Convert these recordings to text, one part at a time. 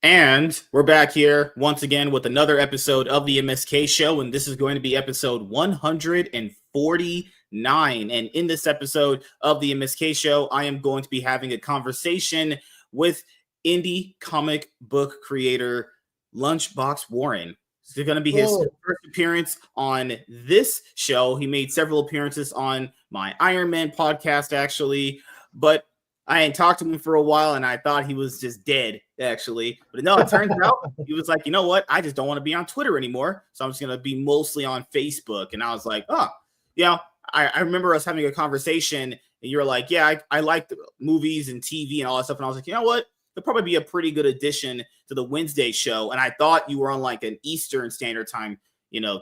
And we're back here once again with another episode of the MSK show, and this is going to be episode 149. And in this episode of the MSK show, I am going to be having a conversation with indie comic book creator Lunchbox Warren. This is going to be his first appearance on this show. He made several appearances on my Iron Man podcast, actually, but I hadn't talked to him for a while, and I thought he was just dead, actually. But no, it turns out he was like, you know what? I just don't want to be on Twitter anymore, so I'm just going to be mostly on Facebook. And I was like, oh, I remember us having a conversation, and you were like, yeah, I like the movies and TV and all that stuff. And I was like, you know what? It'll probably be a pretty good addition to the Wednesday show. And I thought you were on like an Eastern Standard Time,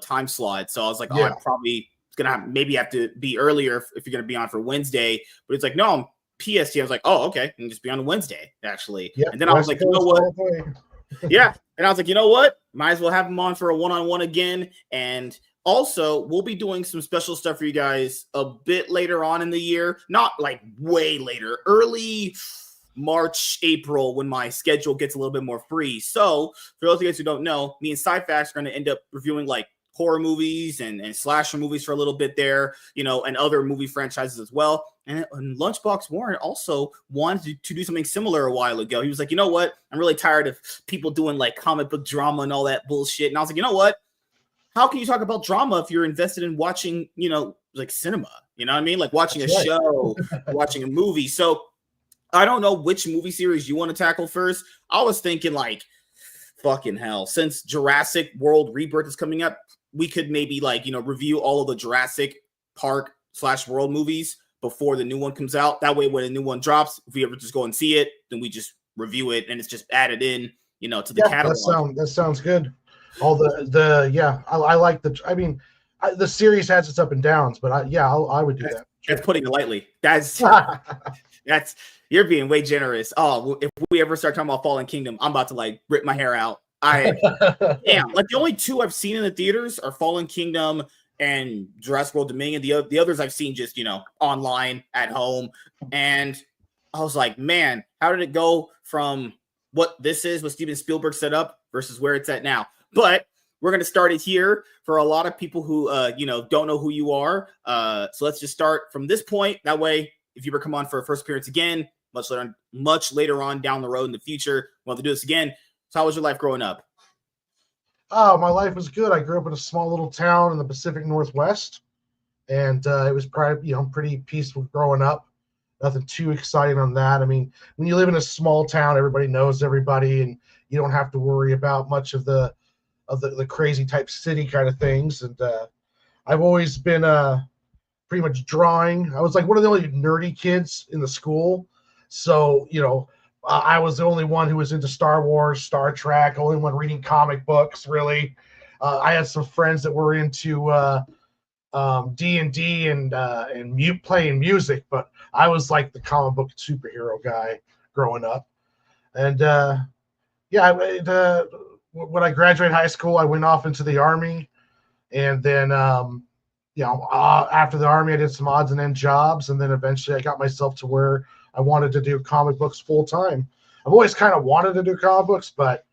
time slot. So I was like, oh, I'm probably going to maybe have to be earlier if you're going to be on for Wednesday. But it's like, no, I'm PST. I was like, oh, okay, and just be on Wednesday, actually. Yeah, and then I was like, you know what? Yeah. And I was like, you know what? Might as well have him on for a one-on-one again. And also, we'll be doing some special stuff for you guys a bit later on in the year. Not like way later, early March, April, when my schedule gets a little bit more free. So for those of you guys who don't know, me and SciFax are going to end up reviewing like horror movies and slasher movies for a little bit there, and other movie franchises as well. And Lunchbox Warren also wanted to do something similar a while ago. He was like, you know what? I'm really tired of people doing like comic book drama and all that bullshit. And I was like, you know what? How can you talk about drama if you're invested in watching, like cinema? You know what I mean? Like watching a show, watching a movie. So I don't know which movie series you want to tackle first. I was thinking like, fucking hell, since Jurassic World Rebirth is coming up, we could maybe review all of the Jurassic Park / World movies before the new one comes out. That way, when a new one drops, if we ever just go and see it, then we just review it and it's just added in, to the catalog. That sounds good. All I like the series has its up and downs, but I would do that. That's putting it lightly. That's you're being way generous. Oh, if we ever start talking about Fallen Kingdom, I'm about to like rip my hair out. Damn, like the only two I've seen in the theaters are Fallen Kingdom and Jurassic World Dominion. The others I've seen just, online at home. And I was like, man, how did it go from what Steven Spielberg set up versus where it's at now? But we're going to start it here for a lot of people who, don't know who you are. So let's just start from this point. That way, if you ever come on for a first appearance again, much later on down the road in the future, we'll have to do this again. So how was your life growing up? Oh, my life was good. I grew up in a small little town in the Pacific Northwest, and it was probably, pretty peaceful growing up. Nothing too exciting on that. I mean, when you live in a small town, everybody knows everybody, and you don't have to worry about much of the crazy type city kind of things. And I've always been pretty much drawing. I was like one of the only nerdy kids in the school. So, I was the only one who was into Star Wars, Star Trek, only one reading comic books, really. I had some friends that were into D&D and playing music, but I was like the comic book superhero guy growing up. And when I graduated high school, I went off into the Army. And then, after the Army, I did some odds and end jobs. And then eventually I got myself to where I wanted to do comic books full time. I've always kind of wanted to do comic books, but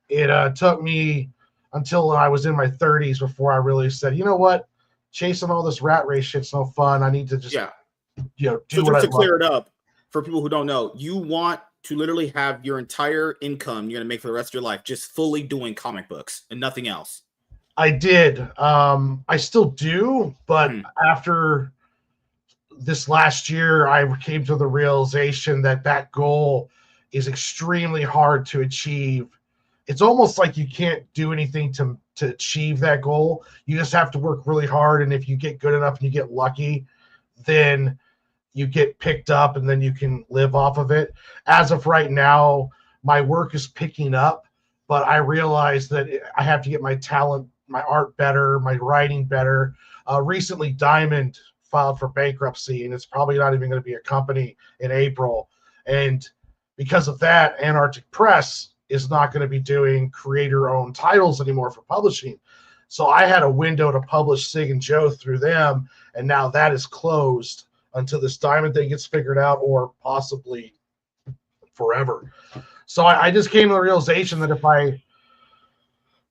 it took me until I was in my 30s before I really said, you know what, chasing all this rat race shit's no fun. I need to just, do so what I love. To clear it up for people who don't know, you want to literally have your entire income you're going to make for the rest of your life just fully doing comic books and nothing else. I did. I still do, but after this last year, I came to the realization that goal is extremely hard to achieve. It's almost like you can't do anything to achieve that goal. You just have to work really hard. And if you get good enough and you get lucky, then you get picked up and then you can live off of it. As of right now, my work is picking up, but I realize that I have to get my talent, my art better, my writing better. Recently, Diamond filed for bankruptcy, and it's probably not even going to be a company in April. And because of that, Antarctic Press is not going to be doing creator-owned titles anymore for publishing. So I had a window to publish Sig and Joe through them, and now that is closed until this Diamond thing gets figured out, or possibly forever. So I just came to the realization that if I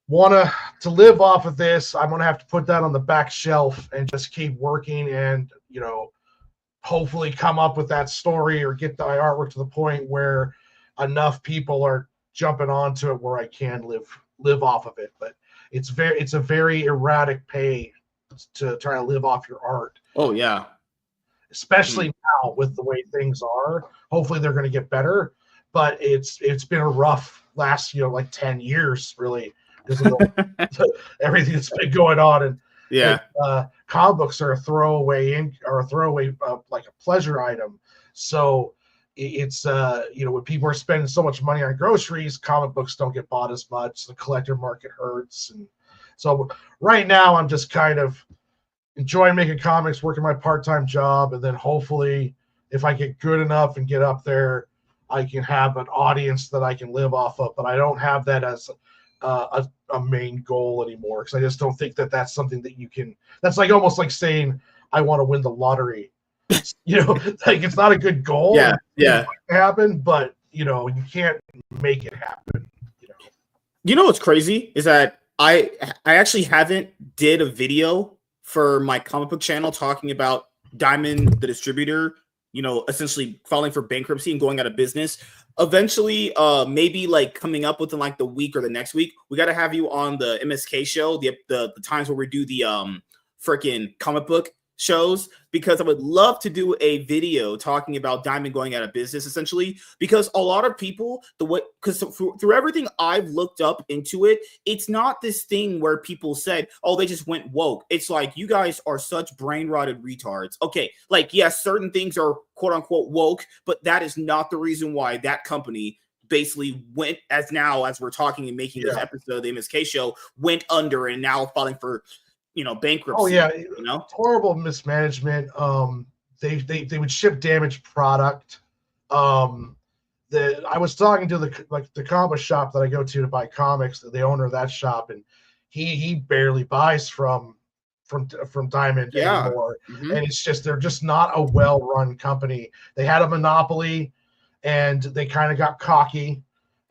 want to live off of this, I'm going to have to put that on the back shelf and just keep working and, hopefully come up with that story or get my artwork to the point where enough people are jumping onto it where I can live off of it. But it's a very erratic pay to try to live off your art. Oh yeah. Especially now with the way things are. Hopefully they're going to get better, but it's been a rough last, like 10 years really because of everything that's been going on. And yeah, comic books are a throwaway like a pleasure item. So it's when people are spending so much money on groceries, comic books don't get bought as much. The collector market hurts. And so right now I'm just kind of enjoying making comics, working my part-time job, and then hopefully if I get good enough and get up there, I can have an audience that I can live off of. But I don't have that as a main goal anymore because I just don't think that that's something that you can. That's like almost like saying I want to win the lottery. Like it's not a good goal. Yeah, it might happen, but you can't make it happen. What's crazy is that I actually haven't did a video for my comic book channel talking about Diamond the distributor, essentially filing for bankruptcy and going out of business. Eventually, maybe like coming up within like the week or the next week, we got to have you on the MSK show, the times where we do the freaking comic book shows, because I would love to do a video talking about Diamond going out of business, essentially, because a lot of people, through everything I've looked up into it, it's not this thing where people said, oh, they just went woke. It's like, you guys are such brain rotted retards. Okay, like, yes, certain things are quote unquote woke, but that is not the reason why that company basically went, as we're talking and making this episode of the MSK show, went under and now filing for bankruptcy. Oh yeah, horrible mismanagement. They would ship damaged product. I was talking to the comic shop that I go to buy comics, the owner of that shop, and he barely buys from Diamond anymore. Mm-hmm. And it's just they're just not a well-run company. They had a monopoly, and they kind of got cocky.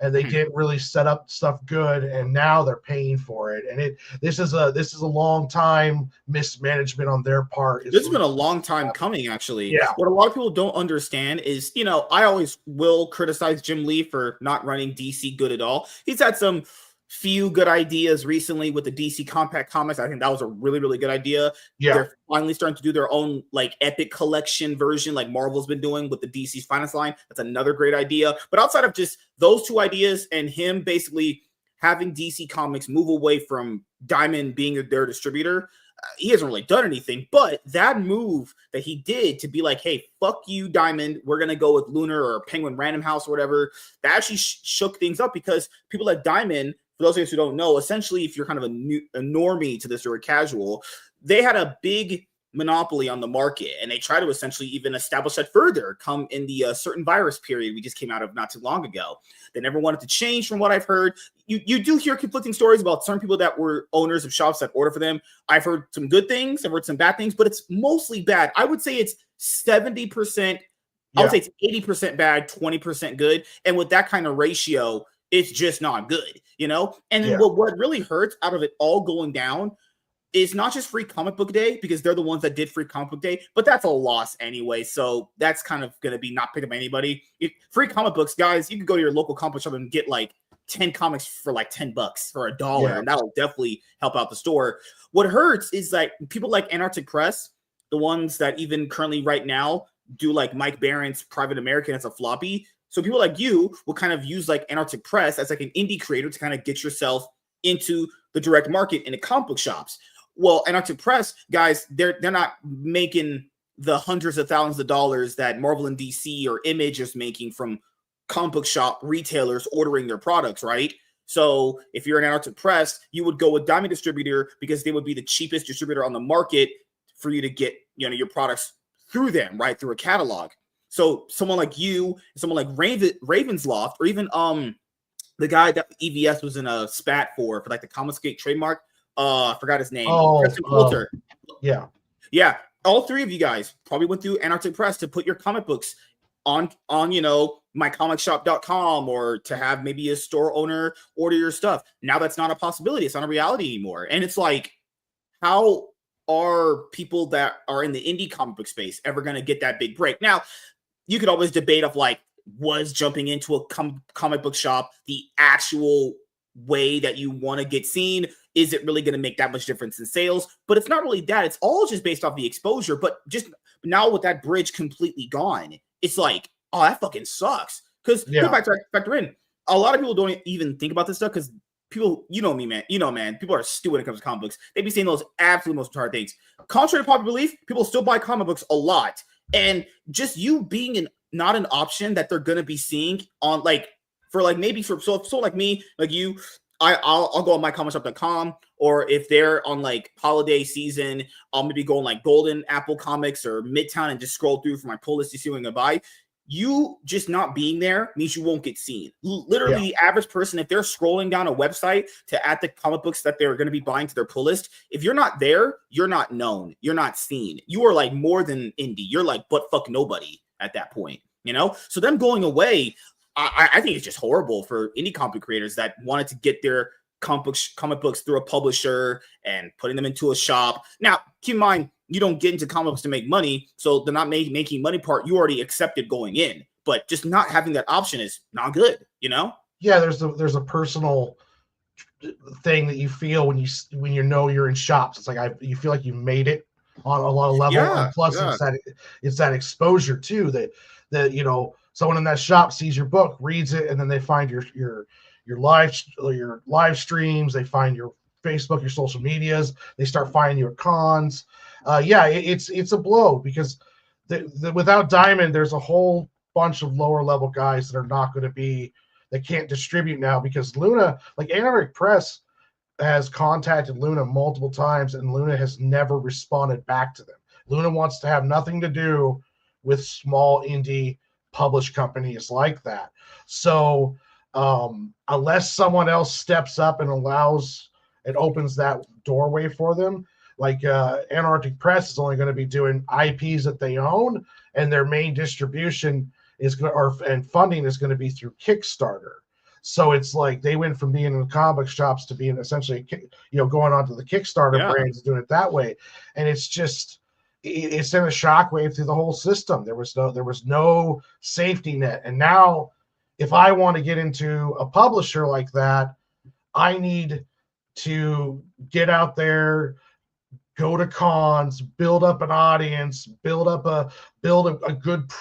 And they didn't really set up stuff good, and now they're paying for it. And this is a long time mismanagement on their part. This has been a long time coming, actually. Yeah. What a lot of people don't understand is, I always will criticize Jim Lee for not running DC good at all. He's had some few good ideas recently with the DC Compact Comics. I think that was a really, really good idea. Yeah. They're finally starting to do their own like epic collection version like Marvel's been doing with the DC's Finest line. That's another great idea. But outside of just those two ideas and him basically having DC Comics move away from Diamond being their distributor, he hasn't really done anything. But that move that he did to be like, hey, fuck you, Diamond, we're going to go with Lunar or Penguin Random House or whatever, that actually shook things up, because people at Diamond, for those of us who don't know, essentially, if you're kind of a normie to this or a casual, they had a big monopoly on the market, and they try to essentially even establish that further come in the certain virus period we just came out of not too long ago. They never wanted to change, from what I've heard. You do hear conflicting stories about certain people that were owners of shops that order for them. I've heard some good things, I've heard some bad things, but it's mostly bad. I would say it's 70%. I would say it's 80% bad, 20% good. And with that kind of ratio, it's just not good, And then what really hurts out of it all going down is not just Free Comic Book Day, because they're the ones that did Free Comic Book Day, but that's a loss anyway. So that's kind of going to be not picked up by anybody. Free comic books, guys, you can go to your local comic shop and get like 10 comics for like $10 or $1, and that'll definitely help out the store. What hurts is like people like Antarctic Press, the ones that even currently right now do like Mike Barron's Private American as a floppy. So people like you will kind of use like Antarctic Press as like an indie creator to kind of get yourself into the direct market in the comic book shops. Well, Antarctic Press, guys, they're not making the hundreds of thousands of dollars that Marvel and DC or Image is making from comic book shop retailers ordering their products, right? So if you're an Antarctic Press, you would go with Diamond Distributor because they would be the cheapest distributor on the market for you to get, your products through them, right? Through a catalog. So someone like you, someone like Ravensloft, or even the guy that EVS was in a spat for like the Comicsgate trademark. I forgot his name. Preston Coulter. Yeah. All three of you guys probably went through Antarctic Press to put your comic books on mycomicshop.com, or to have maybe a store owner order your stuff. Now that's not a possibility. It's not a reality anymore. And it's like, how are people that are in the indie comic book space ever going to get that big break? Now, you could always debate of like, was jumping into a comic book shop the actual way that you want to get seen? Is it really going to make that much difference in sales? But it's not really that. It's all just based off the exposure. But just now with that bridge completely gone, it's like, oh, that fucking sucks. Because factor in, a lot of people don't even think about this stuff because people, you know me, man. Man, people are stupid when it comes to comic books. They be saying those absolute most retarded things. Contrary to popular belief, people still buy comic books a lot. And just you being not an option that they're going to be seeing on like, for like maybe for so like me, like you, I'll go on mycomicshop.com, or if they're on like holiday season, I'll maybe go on like Golden Apple Comics or Midtown and just scroll through for my pull list to see what I'm gonna buy. You just not being there means you won't get seen. Literally, the average person, if they're scrolling down a website to add the comic books that they're going to be buying to their pull list, if you're not there, you're not known, you're not seen. You are like more than indie. You're like but fuck nobody at that point, you know. So them going away, I think it's just horrible for indie comic creators that wanted to get their comic books through a publisher and putting them into a shop. Now, keep in mind, you don't get into comic books to make money, so the not making money part you already accepted going in. But just not having that option is not good, you know? Yeah, there's a personal thing that you feel when you know you're in shops. It's like you feel like you made it on a lot of level, and plus it's that exposure too that you know, someone in that shop sees your book, reads it, and then they find your live streams, they find your Facebook, your social medias, they start finding your cons. It's a blow because without Diamond, there's a whole bunch of lower level guys that are not going to be, that can't distribute now because Luna, like Anarchic Press, has contacted Luna multiple times and Luna has never responded back to them. Luna wants to have nothing to do with small indie published companies like that. So unless someone else steps up and opens that doorway for them, like Anarchic Press is only going to be doing IPs that they own, and their main distribution and funding is going to be through Kickstarter. So it's like they went from being in the comic shops to being essentially, going onto the Kickstarter brands, doing it that way, and it's just, it's in a shockwave through the whole system. There was no safety net, and now if I want to get into a publisher like that, I need to get out there, go to cons, build up an audience, build a good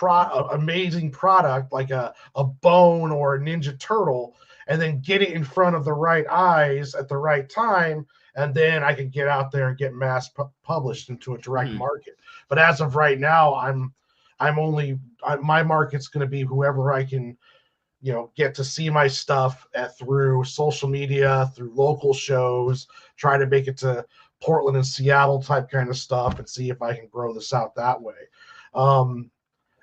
amazing product like a Bone or a Ninja Turtle, and then get it in front of the right eyes at the right time, and then I can get out there and get mass published into a direct market. But as of right now, my market's going to be whoever I can, get to see my stuff through social media, through local shows, try to make it to Portland and Seattle type kind of stuff and see if I can grow this out that way.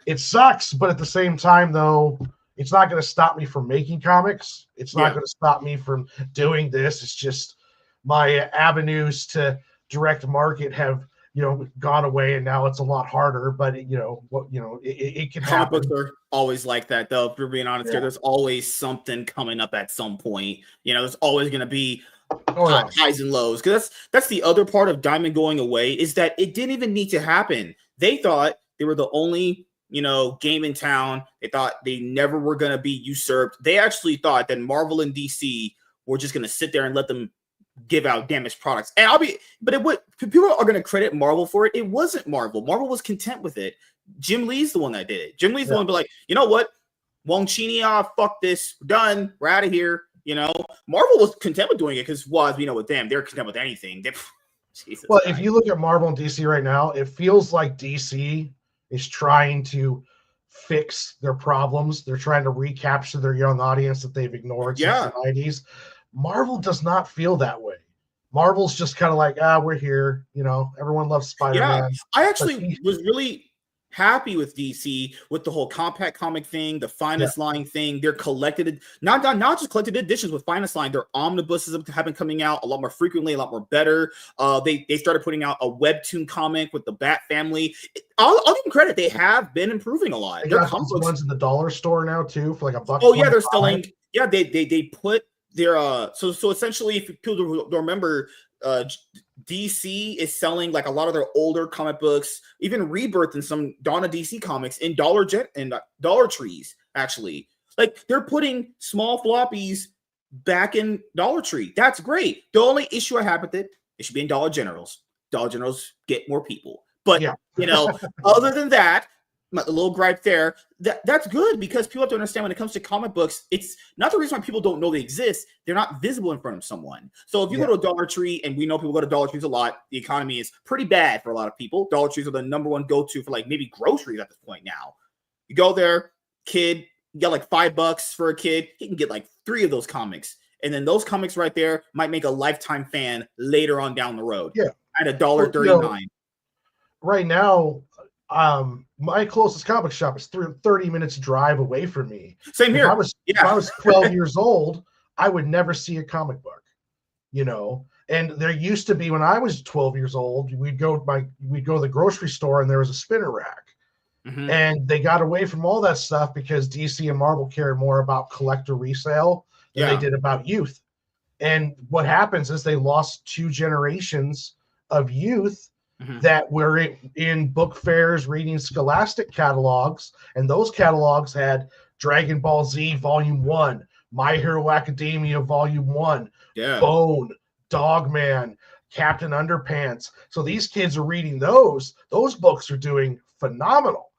It sucks, but at the same time, though, it's not going to stop me from making comics. It's not going to stop me from doing this. It's just my avenues to direct market have, gone away, and now it's a lot harder, but it can happen. Comic books are always like that, though. If we're being honest here, there's always something coming up at some point. There's always going to be highs and lows, because that's the other part of Diamond going away, is that it didn't even need to happen. They thought they were the only game in town. They thought they never were going to be usurped. They actually thought that Marvel and DC were just going to sit there and let them give out damaged products. And people are going to credit Marvel for it. It wasn't Marvel. Marvel was content with it. Jim Lee's the one that did it. Jim Lee's the one to be like, you know what, Wong Chini, fuck this, we're done, we're out of here. Marvel was content with doing it because, as we know with them, they're content with anything. Jesus Christ. If you look at Marvel and DC right now, it feels like DC is trying to fix their problems. They're trying to recapture their young audience that they've ignored since the 90s. Marvel does not feel that way. Marvel's just kind of like, we're here. Everyone loves Spider-Man. I actually was really happy with DC with the whole compact comic thing, the finest line thing. They're collected, not just collected editions with finest line. Their omnibuses have been coming out a lot more frequently, a lot more better. They started putting out a webtoon comic with the Bat family. I'll give them credit; they have been improving a lot. They Their got comic these books ones in the dollar store now too for like $1. Oh yeah, they're selling. Yeah, they put their so essentially, if people don't remember, DC is selling like a lot of their older comic books, even Rebirth and some Dawn of DC comics in Dollar Trees. Actually, like they're putting small floppies back in Dollar Tree. That's great. The only issue I have with it should be in Dollar Generals. Dollar Generals get more people, but other than that. A little gripe there. That's good because people have to understand when it comes to comic books, it's not the reason why people don't know they exist. They're not visible in front of someone. So if you go to a Dollar Tree, and we know people go to Dollar Trees a lot, the economy is pretty bad for a lot of people. Dollar Trees are the number one go-to for like maybe groceries at this point now. You go there, kid, you got like $5 for a kid. He can get like 3 of those comics. And then those comics right there might make a lifetime fan later on down the road. Yeah. At $1.39. Right now, my closest comic shop is 30 minutes drive away from me. Same here. If I was 12 years old, I would never see a comic book, And there used to be when I was 12 years old, we'd go to the grocery store and there was a spinner rack. Mm-hmm. And they got away from all that stuff because DC and Marvel cared more about collector resale than they did about youth. And what happens is they lost 2 generations of youth that were in book fairs reading Scholastic catalogs, and those catalogs had Dragon Ball Z Volume 1, My Hero Academia Volume 1, Bone, Dogman, Captain Underpants. So these kids are reading those. Those books are doing phenomenal.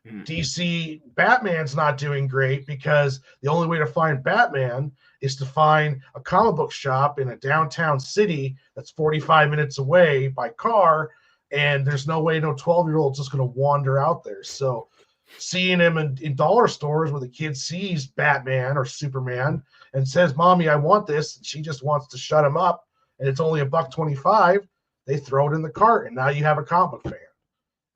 DC Batman's not doing great because the only way to find Batman is to find a comic book shop in a downtown city that's 45 minutes away by car. And there's no way no 12-year-old's just going to wander out there. So seeing him in dollar stores where the kid sees Batman or Superman and says, Mommy, I want this. And she just wants to shut him up. And it's only $1.25. They throw it in the cart. And now you have a comic book fan.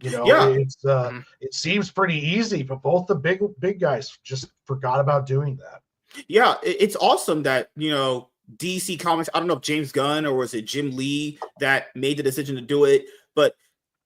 It seems pretty easy, but both the big guys just forgot about doing that. Yeah, it's awesome that, DC Comics, I don't know if James Gunn or was it Jim Lee that made the decision to do it, but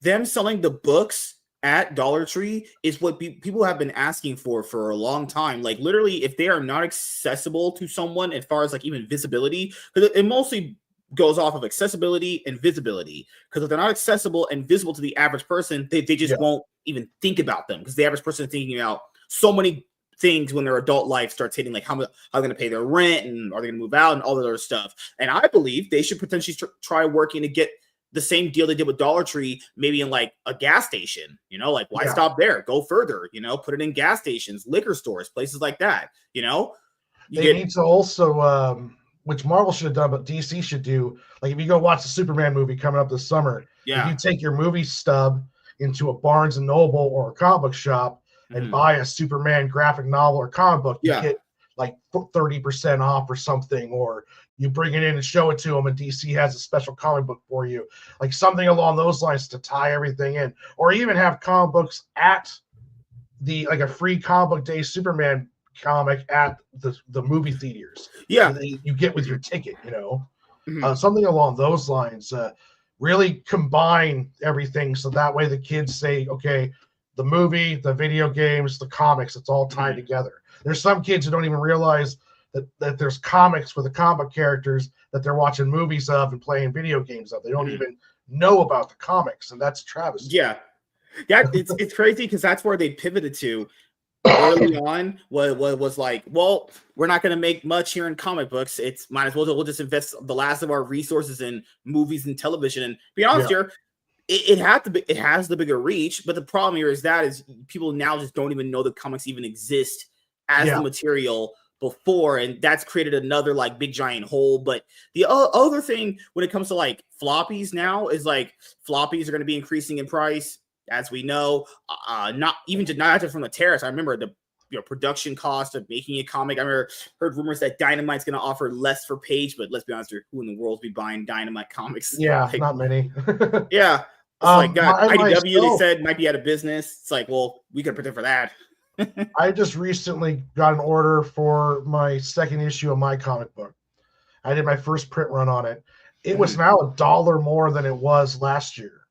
them selling the books at Dollar Tree is what people have been asking for a long time. Like literally, if they are not accessible to someone as far as like even visibility, because it mostly goes off of accessibility and visibility. Because if they're not accessible and visible to the average person, they just won't even think about them because the average person is thinking about so many things when their adult life starts hitting, like how they're going to pay their rent and are they going to move out and all that other stuff. And I believe they should potentially try working to get the same deal they did with Dollar Tree, maybe in like a gas station, like why stop there? Go further, put it in gas stations, liquor stores, places like that, They need to also, which Marvel should have done, but DC should do, like if you go watch the Superman movie coming up this summer, if you take your movie stub into a Barnes & Noble or a comic book shop and buy a Superman graphic novel or comic book, you get like 30% off or something, or you bring it in and show it to them and DC has a special comic book for you, like something along those lines to tie everything in, or even have comic books at like a free comic book day Superman comic at the movie theaters. Yeah. So you get with your ticket, something along those lines, really combine everything. So that way the kids say, okay, the movie, the video games, the comics, it's all tied together. There's some kids who don't even realize that there's comics for the comic characters that they're watching movies of and playing video games of. They don't even know about the comics, and that's travesty. Yeah, it's crazy because that's where they pivoted to early on. Was like, well, we're not going to make much here in comic books. It's might as well we'll just invest the last of our resources in movies and television. And be honest here, it has the bigger reach, but the problem here is people now just don't even know the comics even exist as the material before, and that's created another like big giant hole. But the other thing when it comes to like floppies now is like floppies are going to be increasing in price, as we know. Not just from the tariffs. I remember the production cost of making a comic. I heard rumors that Dynamite's going to offer less per page, but let's be honest here, who in the world will be buying Dynamite comics? Yeah, like, not many. Yeah. It's like, God, IDW, they myself, said might be out of business. It's like, well, we could prepare for that. I just recently got an order for my second issue of my comic book. I did my first print run on it. It was now $1 more than it was last year.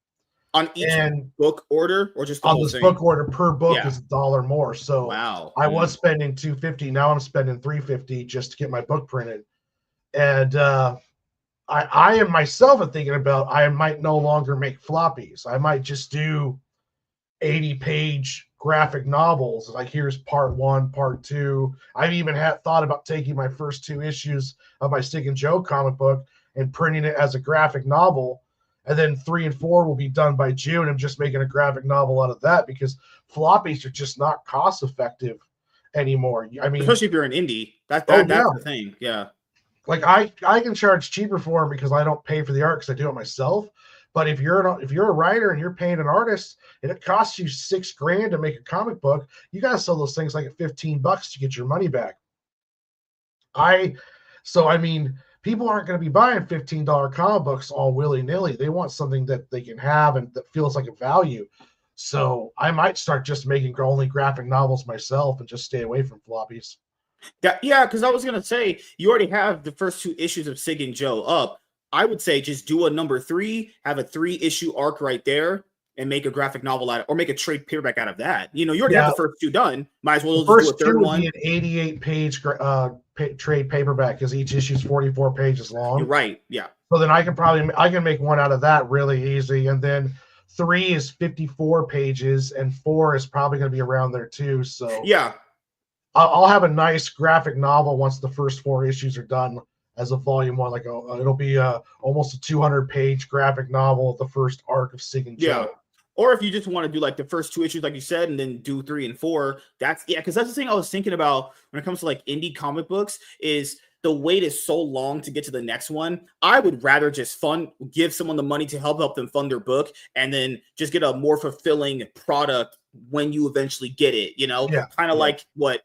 On each And book order, or just the on whole this thing? book order per book is $1 more. So wow. I was spending $250. Now I'm spending $350 just to get my book printed. And I am myself thinking about I might no longer make floppies. I might just do 80-page graphic novels. Like here's part 1, part 2. I've even thought about taking my first 2 issues of my Stick and Joe comic book and printing it as a graphic novel. And then 3 and 4 will be done by June. I'm just making a graphic novel out of that because floppies are just not cost effective anymore. I mean, especially if you're an indie, that's the thing. Yeah. Like I can charge cheaper for them because I don't pay for the art because I do it myself. But if you're a writer and you're paying an artist and it costs you $6,000 to make a comic book, you got to sell those things like at $15 to get your money back. So I mean, people aren't going to be buying $15 comic books all willy-nilly. They want something that they can have and that feels like a value. So I might start just making only graphic novels myself and just stay away from floppies. Yeah, because I was gonna say you already have the first 2 issues of Sig and Joe up. I would say just do a number 3, have a 3-issue arc right there, and make a graphic novel out of, or make a trade paperback out of that. You already have the first 2 done. Might as well just do a third one. Be an 88-page trade paperback because each issue is 44 pages long. You're right. Yeah. So then I can make one out of that really easy, and then 3 is 54 pages, and 4 is probably going to be around there too. So yeah. I'll have a nice graphic novel once the first 4 issues are done as a volume 1. Like it'll be almost a 200-page graphic novel of the first arc of Sig and Joe. Yeah. Or if you just want to do like the first 2 issues, like you said, and then do 3 and 4, because that's the thing I was thinking about when it comes to like indie comic books is the wait is so long to get to the next one. I would rather just give someone the money to help them fund their book, and then just get a more fulfilling product when you eventually get it. Kind of like what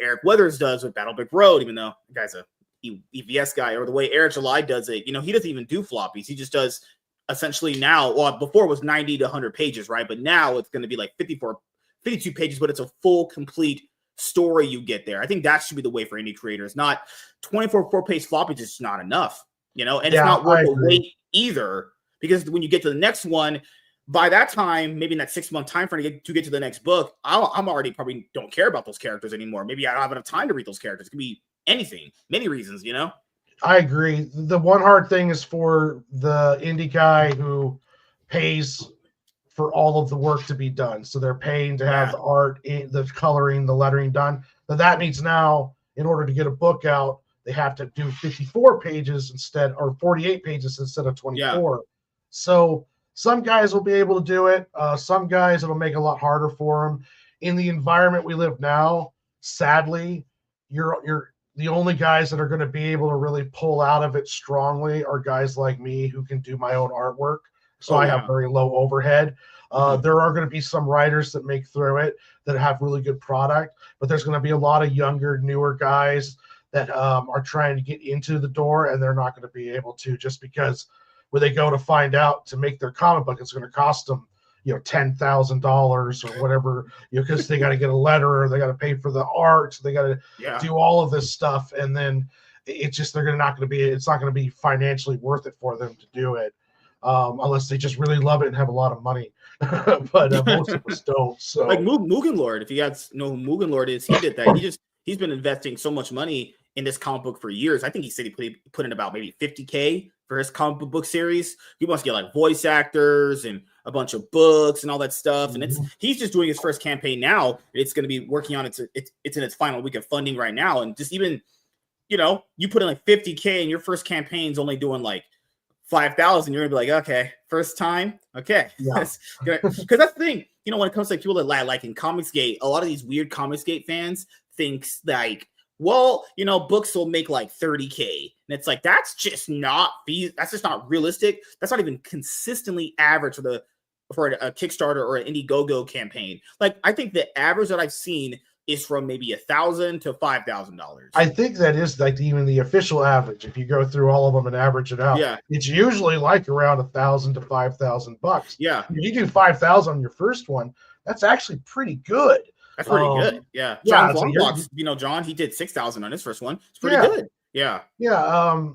Eric Weathers does with Battle Brick Road, even though the guy's a EVS guy, or the way Eric July does it. He doesn't even do floppies. He just does essentially now. Well, before it was 90 to 100 pages, right? But now it's going to be like 52 pages, but it's a full, complete story you get there. I think that should be the way for indie creators. Not 24 4-page floppies is not enough, and it's not worth the wait either, because when you get to the next one, by that time, maybe in that 6-month time frame to get to the next book, I'm already probably don't care about those characters anymore. Maybe I don't have enough time to read those characters. It could be anything, many reasons, I agree. The one hard thing is for the indie guy who pays for all of the work to be done. So they're paying to have the art, the coloring, the lettering done. That means now, in order to get a book out, they have to do 54 pages instead, or 48 pages instead of 24. Yeah. So some guys will be able to do it. Some guys, it'll make it a lot harder for them. In the environment we live now, sadly, you're the only guys that are going to be able to really pull out of it strongly are guys like me who can do my own artwork. So I have very low overhead. There are going to be some writers that make through it that have really good product, but there's going to be a lot of younger, newer guys that are trying to get into the door, and they're not going to be able to, just because when they go to find out to make their comic book, it's going to cost them, $10,000 or whatever, because they got to get a letterer, they got to pay for the art, so they got to do all of this stuff, and then it's just it's not going to be financially worth it for them to do it, unless they just really love it and have a lot of money. But most of us don't. So like Mugen Lord, if you guys know who Mugen Lord is, he did that. He's been investing so much money in this comic book for years. I think he said he put in about maybe $50,000 for his comic book series. He wants to get like voice actors and a bunch of books and all that stuff. And he's just doing his first campaign now. It's going to be working on it's in its final week of funding right now. And just even, you put in like $50,000 and your first campaign's only doing like 5,000, you're gonna be like, okay, first time, okay, because that's the thing. When it comes to like people that like in Comicsgate, a lot of these weird Comicsgate fans thinks like, well, books will make like 30,000, and it's like that's just not realistic. That's not even consistently average for a Kickstarter or an Indiegogo campaign. Like I think the average that I've seen is from maybe $1,000 to $5,000. I think that is like even the official average. If you go through all of them and average it out, it's usually like around $1,000 to $5,000. Yeah, if you do 5,000 on your first one, that's actually pretty good. That's pretty good. Yeah. John Longbox, John, he did 6,000 on his first one. It's pretty good. Yeah. Yeah.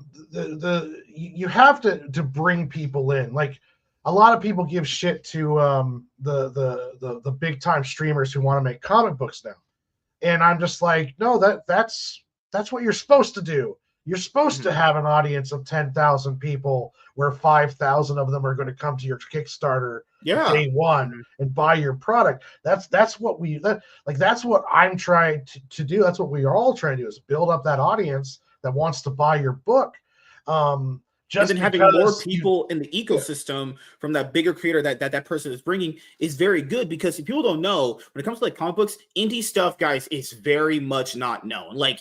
You have to bring people in. Like a lot of people give shit to the big time streamers who want to make comic books now. And I'm just like, no, that's what you're supposed to do. You're supposed to have an audience of 10,000 people where 5,000 of them are going to come to your Kickstarter day one and buy your product. That's what that's what I'm trying to do. That's what we are all trying to do, is build up that audience that wants to buy your book. Just and then having more people in the ecosystem from that bigger creator that person is bringing is very good, because if people don't know, when it comes to like comic books, indie stuff, guys, is very much not known. Like,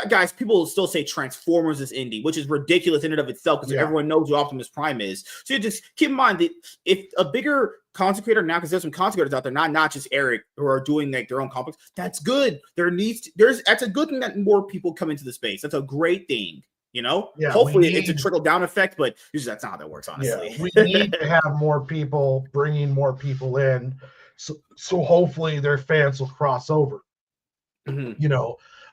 guys, people still say Transformers is indie, which is ridiculous in and of itself, because everyone knows who Optimus Prime is. So you just keep in mind that if a bigger content creator now, because there's some content creators out there, not just Eric, who are doing like their own comics, that's good. That's a good thing that more people come into the space. That's a great thing. Hopefully it's a trickle down effect, but usually that's not how that works, honestly. We need to have more people bringing more people in, so hopefully their fans will cross over.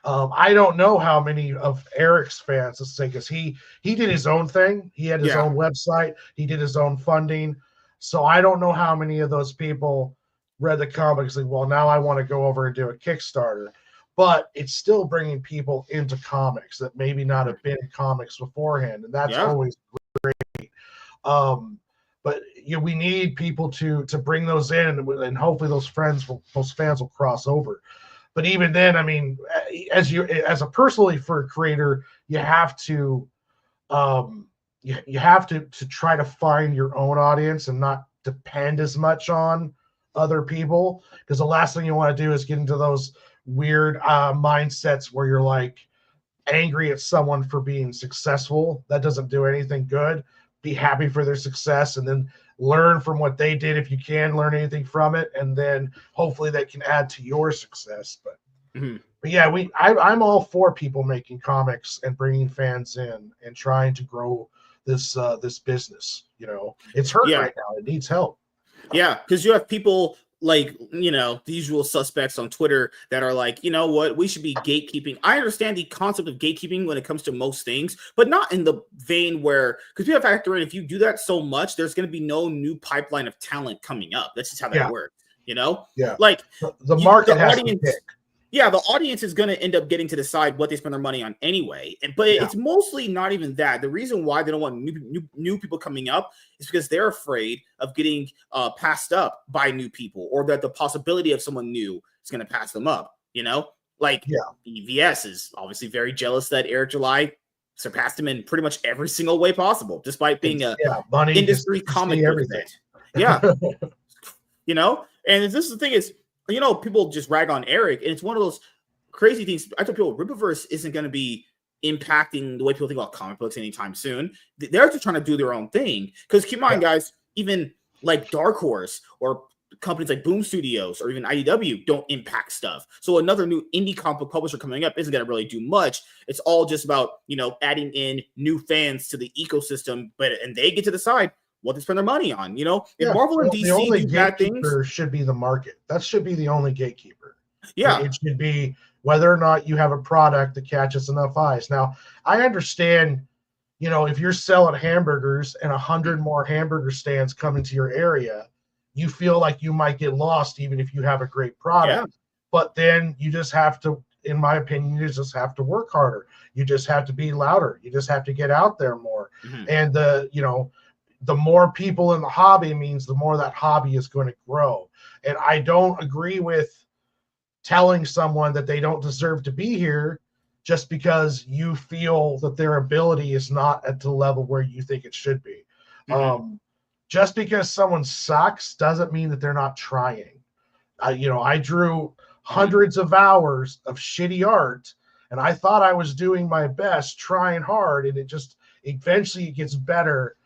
I don't know how many of Eric's fans, let's say, because he did his own thing. He had his own website. He did his own funding. So I don't know how many of those people read the comics like, well, now I want to go over and do a Kickstarter. But it's still bringing people into comics that maybe not have been in comics beforehand, and that's always great. But we need people to bring those in, and hopefully those fans will cross over. But even then, I mean, as a personally for a creator, you have to you have to try to find your own audience and not depend as much on other people, because the last thing you want to do is get into those weird mindsets where you're like angry at someone for being successful. That doesn't do anything good. Be happy for their success, and then learn from what they did if you can learn anything from it, and then hopefully that can add to your success. But yeah, I'm all for people making comics and bringing fans in and trying to grow this business. It's hurt right now. It needs help. Yeah, because you have people like, the usual suspects on Twitter that are like, you know what, we should be gatekeeping. I understand the concept of gatekeeping when it comes to most things, but not in the vein where, because we have to factor in, if you do that so much, there's going to be no new pipeline of talent coming up. That's just how that works, Yeah. Like the market has to pick. Yeah, the audience is going to end up getting to decide what they spend their money on anyway. But it's mostly not even that. The reason why they don't want new people coming up is because they're afraid of getting passed up by new people, or that the possibility of someone new is going to pass them up. Like EVS is obviously very jealous that Eric July surpassed him in pretty much every single way possible, despite being a industry comic book event. Yeah. And this is the thing is, people just rag on Eric, and it's one of those crazy things. I tell people, Rippaverse isn't going to be impacting the way people think about comic books anytime soon. They're just trying to do their own thing. Because keep in mind, guys, even like Dark Horse or companies like Boom Studios or even IDW don't impact stuff. So another new indie comic book publisher coming up isn't going to really do much. It's all just about, adding in new fans to the ecosystem, and they get to decide what to spend their money on. If Marvel and DC do bad things, should be the market. That should be the only gatekeeper. Yeah, it should be whether or not you have a product that catches enough eyes. Now, I understand, if you're selling hamburgers and 100 more hamburger stands come into your area, you feel like you might get lost even if you have a great product. Yeah. But then you just have to, in my opinion, you just have to work harder. You just have to be louder. You just have to get out there more. And the more people in the hobby means the more that hobby is going to grow. And I don't agree with telling someone that they don't deserve to be here just because you feel that their ability is not at the level where you think it should be. Just because someone sucks doesn't mean that they're not trying. I drew hundreds of hours of shitty art, and I thought I was doing my best, trying hard, and it just eventually gets better.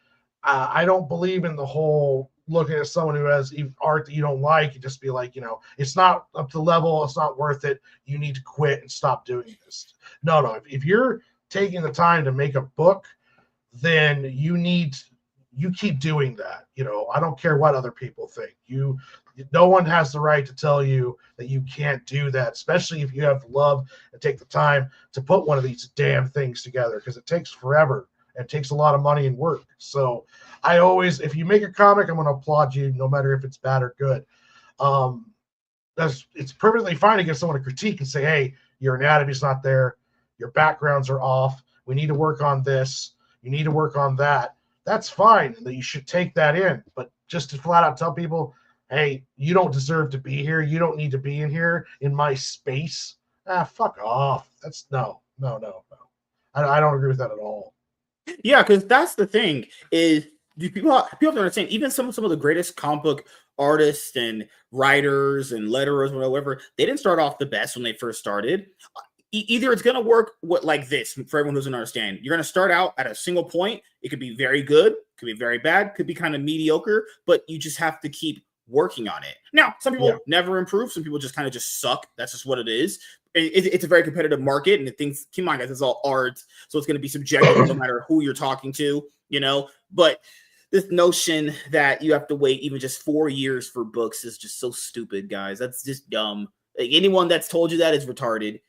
I don't believe in the whole looking at someone who has art that you don't like and just be like, it's not up to the level, it's not worth it, you need to quit and stop doing this. No, if you're taking the time to make a book, then you keep doing that. I don't care what other people think. No one has the right to tell you that you can't do that, especially if you have the love and take the time to put one of these damn things together, because it takes forever and takes a lot of money and work. So if you make a comic, I'm going to applaud you, no matter if it's bad or good. It's perfectly fine to get someone a critique and say, hey, your anatomy's not there, your backgrounds are off, we need to work on this, you need to work on that. That's fine, and that you should take that in. But just to flat out tell people, hey, you don't deserve to be here, you don't need to be in here in my space, fuck off. That's no. I don't agree with that at all. Yeah, because that's the thing is people have to understand, even some of the greatest comic book artists and writers and letterers, whatever, they didn't start off the best when they first started. Either it's going to work like this for everyone who doesn't understand. You're going to start out at a single point. It could be very good, could be very bad, could be kind of mediocre, but you just have to keep working on it. Now, some people never improve. Some people just kind of just suck. That's just what it is. It's a very competitive market, and keep in mind, guys, it's all art, so it's going to be subjective no matter who you're talking to, But this notion that you have to wait even just 4 years for books is just so stupid, guys. That's just dumb. Like, anyone that's told you that is retarded.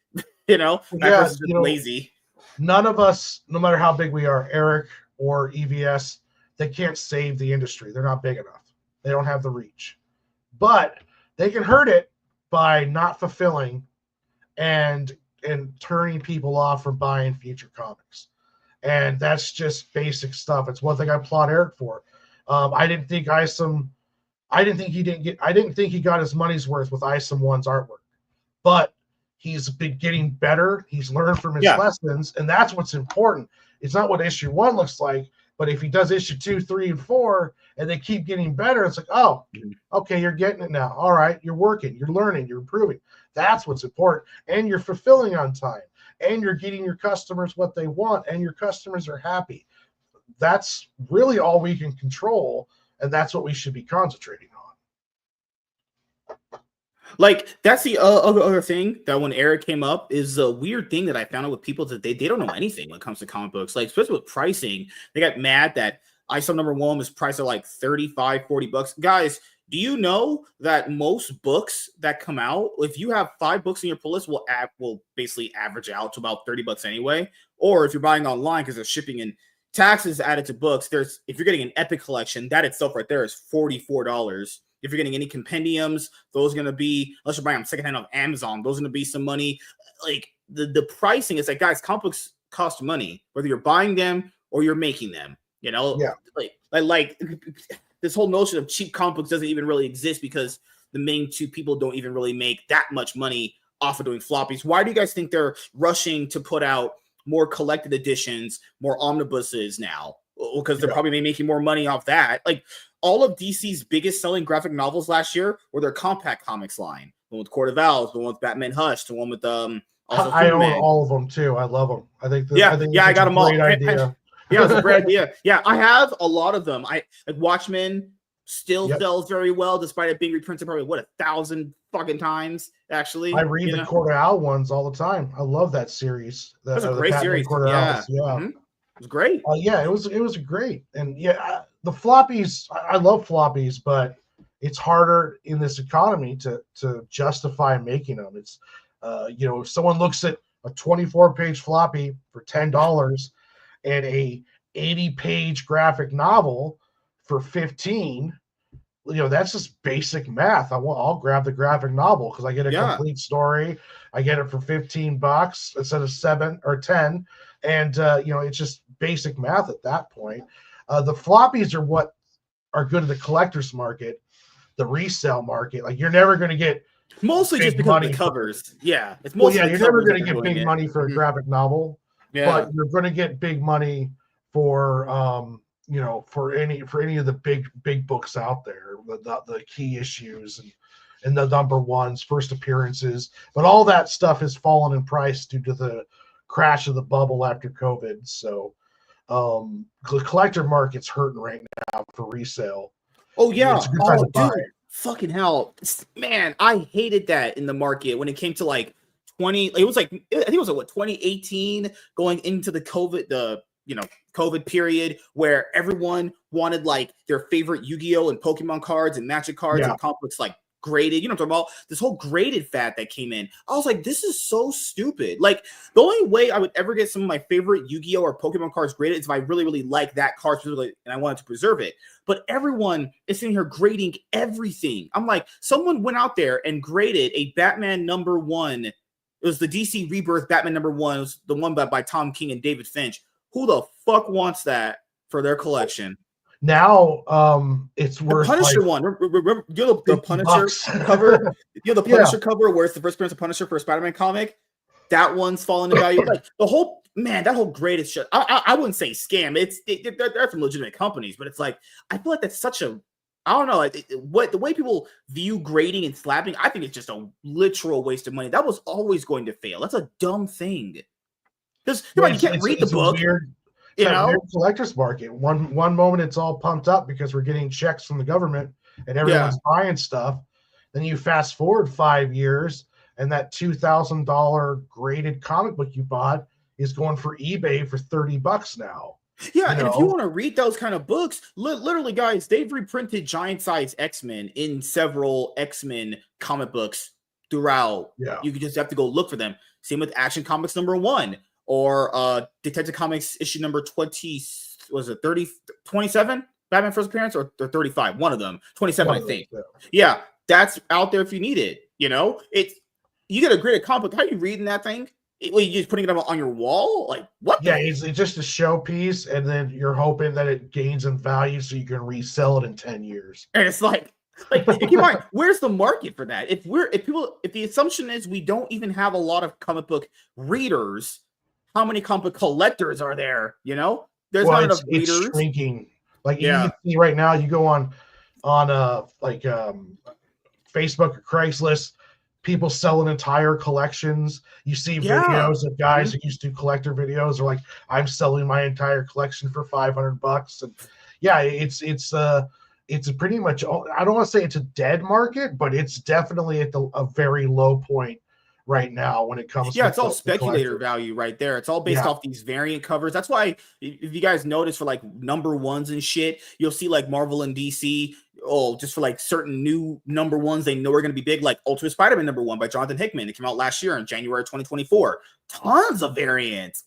That person's just lazy. None of us, no matter how big we are, Eric or EVS, they can't save the industry. They're not big enough. They don't have the reach. But they can hurt it by not fulfilling and turning people off from buying future comics. And that's just basic stuff. It's one thing I applaud Eric for. I didn't think he got his money's worth with Isom 1's artwork. But he's been getting better. He's learned from his lessons, and that's what's important. It's not what issue 1 looks like, but if he does issue 2, 3, and 4, and they keep getting better, it's like, oh, okay, you're getting it now. All right, you're working, you're learning, you're improving. That's what's important. And you're fulfilling on time, and you're getting your customers what they want, and your customers are happy. That's really all we can control, and that's what we should be concentrating on. Like, that's the other thing that when Eric came up is a weird thing that I found out with people that they don't know anything when it comes to comic books. Like, especially with pricing, they got mad that ISO #1 was priced at like $35-$40. Guys, do you know that most books that come out, if you have 5 books in your pull list, will basically average out to about $30 anyway? Or if you're buying online, because there's shipping and taxes added to books, if you're getting an Epic collection, that itself right there is $44. If you're getting any compendiums, those are going to be, unless you're buying them secondhand on Amazon, those are going to be some money. Like, the pricing is like, guys, comic books cost money, whether you're buying them or you're making them. Like this whole notion of cheap comic books doesn't even really exist, because the main two people don't even really make that much money off of doing floppies. Why do you guys think they're rushing to put out more collected editions, more omnibuses now? Because they're probably making more money off that. Like, all of DC's biggest selling graphic novels last year were their compact comics line. The one with Court of Owls, the one with Batman Hush, the one with I own all of them too. I love them. I think I got them all. Idea. Yeah, it's a great idea. Yeah, I have a lot of them. Like Watchmen still sells very well, despite it being reprinted probably 1,000 fucking times. Actually, I read the Court of Owl ones all the time. I love that series. That's a great series. Court of Owls. Yeah. Mm-hmm. It was great. It was great. And the floppies, I love floppies, but it's harder in this economy to justify making them. It's if someone looks at a 24-page floppy for $10 and a 80-page graphic novel for $15, that's just basic math. I'll grab the graphic novel because I get a complete story. I get it for $15 instead of 7 or 10. And, it's just basic math at that point. The floppies are what are good at the collector's market, the resale market. Like, you're never going to get mostly just because of the covers. It's mostly you're never going to get big money for a graphic novel. But you're going to get big money for for any of the big books out there, the key issues and the #1s, first appearances. But all that stuff has fallen in price due to the crash of the bubble after COVID. So the collector market's hurting right now for resale. Oh yeah. It's a good time Oh to buy. dude, fucking hell, man, I hated that in the market when it came to like 20. It was like I think it was like what 2018 going into the COVID period where everyone wanted like their favorite Yu-Gi-Oh and Pokemon cards and Magic cards Yeah. and comics like graded. You know what I'm talking about? This whole graded fad that came in. I was like, this is so stupid. Like the only way I would ever get some of my favorite Yu-Gi-Oh or Pokemon cards graded is if I really, really like that card specifically and I wanted to preserve it. But everyone is sitting here grading everything. I'm like, someone went out there and graded a Batman #1. It was the DC Rebirth Batman #1. It was the one by Tom King and David Finch. Who the fuck wants that for their collection? Now, it's The worth Punisher like one. Remember, you know the Punisher $50. cover? You know the Yeah. Punisher cover where it's the first appearance of Punisher for a Spider-Man comic? That one's fallen in value. Like the whole man, that whole graded shit. I wouldn't say scam. There are some legitimate companies, but it's like I feel like that's such a I don't know, like what the way people view grading and slapping. I think it's just a literal waste of money. That was always going to fail. That's a dumb thing. Because Yeah, you can't read the it's a book. weird, You that weird know? collector's market. One moment it's all pumped up because we're getting checks from the government and Yeah. everyone's buying stuff. Then you fast forward 5 years and that $2,000 graded comic book you bought is going for eBay for $30 now. Yeah, You and if you know? want to read those kind of books, literally, guys, they've reprinted giant size X-Men in several X-Men comic books throughout. Yeah. You just have to go look for them. Same with Action Comics #1 or Detective Comics issue number 20. Was it 30, 27? Batman first appearance or 35? One of them. 27, One I of think. those, Yeah, that's out there if you need it. You know, it's you get a graded comic book. How are you reading that thing? Well, you just putting it up on your wall? Like what? Yeah, it's just a showpiece, and then you're hoping that it gains in value so you can resell it in 10 years. And it's like and keep in mind, where's the market for that? If the assumption is we don't even have a lot of comic book readers, how many comic book collectors are there? You know, there's not enough It's readers. shrinking. Like you Yeah. can see right now, you go on Facebook or Craigslist, people selling entire collections. You see Yeah. videos of guys who used to do collector videos are like, I'm selling my entire collection for $500. And yeah, it's pretty much, I don't want to say it's a dead market, but it's definitely at a very low point right now when it comes Yeah, to it's all the speculator collector. value right there. It's all based Yeah. off these variant covers. That's why if you guys notice for like #1s and shit, you'll see like Marvel and DC, just for like certain new #1s they know are going to be big, like Ultimate Spider-Man #1 by Jonathan Hickman. It came out last year in January 2024. Tons of variants.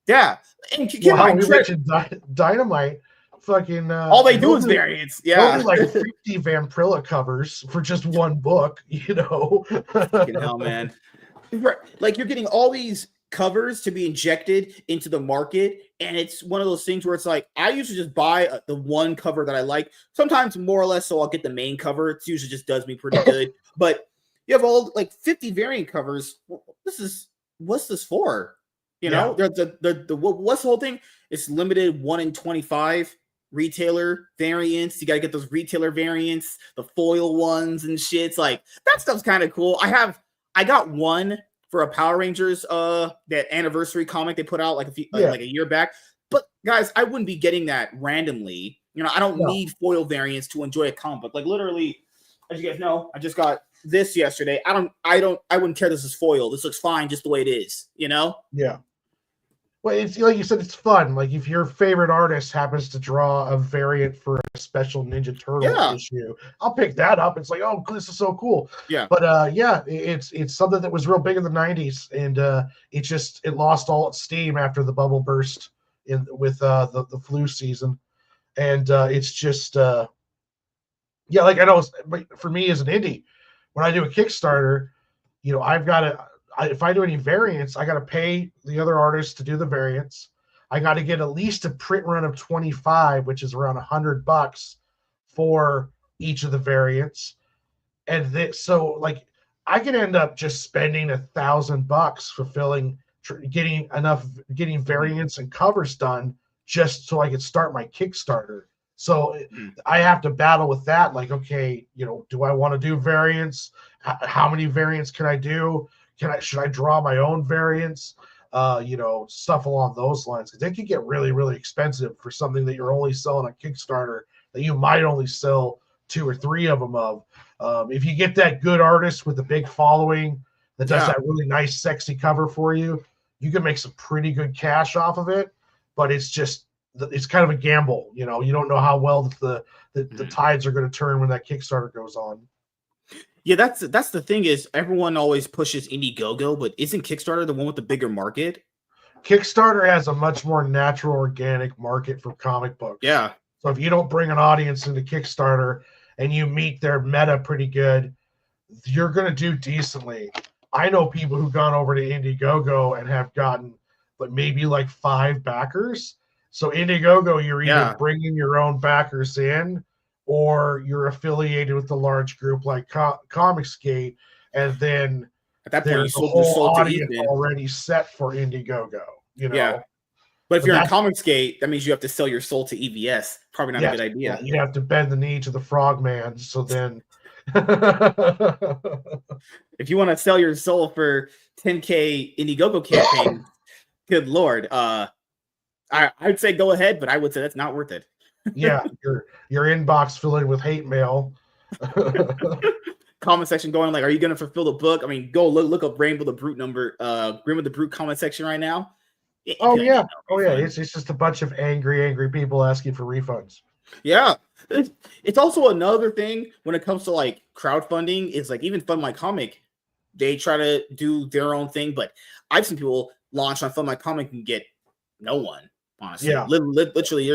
Yeah. And keep in Wow, mind, we mentioned Dynamite. Fucking all they do is variants. They'll Yeah. do like 50 Vampirilla covers for just one book, you know. Fucking hell, man. Like you're getting all these covers to be injected into the market, and it's one of those things where it's like I usually just buy the one cover that I like, sometimes more or less, so I'll get the main cover. It usually just does me pretty good. But you have all like 50 variant covers. What's this for? You know, what's the whole thing? It's limited 1 in 25 retailer variants. You got to get those retailer variants, the foil ones and shit. It's like that stuff's kind of cool. I got one for a Power Rangers that anniversary comic they put out like like a year back. But guys, I wouldn't be getting that randomly. You know, I don't need foil variants to enjoy a comic book. Like literally, as you guys know, I just got this yesterday. I wouldn't care this is foil. This looks fine just the way it is, you know? Yeah. Well, it's like you said, it's fun. Like if your favorite artist happens to draw a variant for a special Ninja Turtle issue, I'll pick that up. It's like, oh, this is so cool. Yeah. But it's something that was real big in the 90s, and it lost all its steam after the bubble burst with the flu season. And it's just like I know for me as an indie, when I do a Kickstarter, you know, I've got to if I do any variants, I got to pay the other artists to do the variants. I got to get at least a print run of 25, which is around $100 for each of the variants. And so like I could end up just spending $1,000 getting variants and covers done just so I could start my Kickstarter. So I have to battle with that. Like, okay, you know, do I want to do variants? How many variants can I do? Should I draw my own variants? You know, stuff along those lines. Because they can get really, really expensive for something that you're only selling on Kickstarter that you might only sell 2 or 3 of them of. If you get that good artist with a big following that does that really nice, sexy cover for you, you can make some pretty good cash off of it. But it's kind of a gamble. You don't know how well the tides are going to turn when that Kickstarter goes on. Yeah, that's the thing is everyone always pushes Indiegogo, but isn't Kickstarter the one with the bigger market? Kickstarter has a much more natural, organic market for comic books. Yeah. So if you don't bring an audience into Kickstarter and you meet their meta pretty good, you're going to do decently. I know people who've gone over to Indiegogo and have gotten, but maybe like 5 backers. So Indiegogo, you're either bringing your own backers in, or you're affiliated with a large group like Comicsgate, and then at that point you sold your soul audience to Ethan. already set for Indiegogo. Yeah. But if you're in Comicsgate, that means you have to sell your soul to EVS. Probably not a good idea. Yeah, you have to bend the knee to the Frogman. So then, if you want to sell your soul for 10K Indiegogo campaign, good Lord, I'd say go ahead, but I would say that's not worth it. Yeah, your inbox filling with hate mail. Comment section going like, are you going to fulfill the book? I mean, go look up Rainbow the Brute Rainbow the Brute comment section right now. It's just a bunch of angry people asking for refunds. Yeah, it's also another thing when it comes to like crowdfunding. It's like even Fund My Comic, they try to do their own thing, but I've seen people launch on Fund My Comic and get no one. Honestly, literally,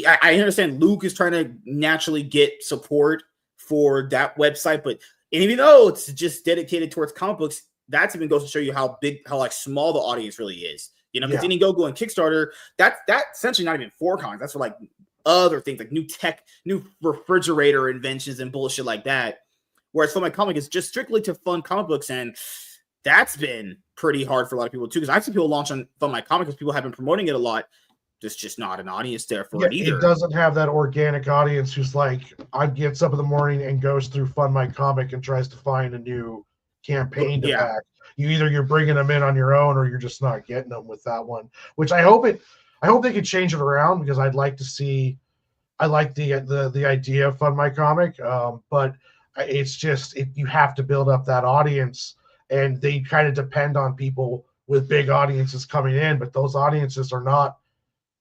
I understand Luke is trying to naturally get support for that website, but even though it's just dedicated towards comic books, that even goes to show you how like small the audience really is. Because Indiegogo and Kickstarter, that's essentially not even for comics. That's for like other things like new tech, new refrigerator inventions and bullshit like that. Whereas Fund My Comic is just strictly to fund comic books, and that's been pretty hard for a lot of people too. Because I've seen people launch on Fund My Comic because people have been promoting it a lot. There's just not an audience there for it either. It doesn't have that organic audience who's like, I gets up in the morning and goes through Fund My Comic and tries to find a new campaign to back. You're bringing them in on your own, or you're just not getting them with that one. Which I hope they can change it around, because I'd like to see. I like the idea of Fund My Comic, but it's just you have to build up that audience, and they kind of depend on people with big audiences coming in, but those audiences are not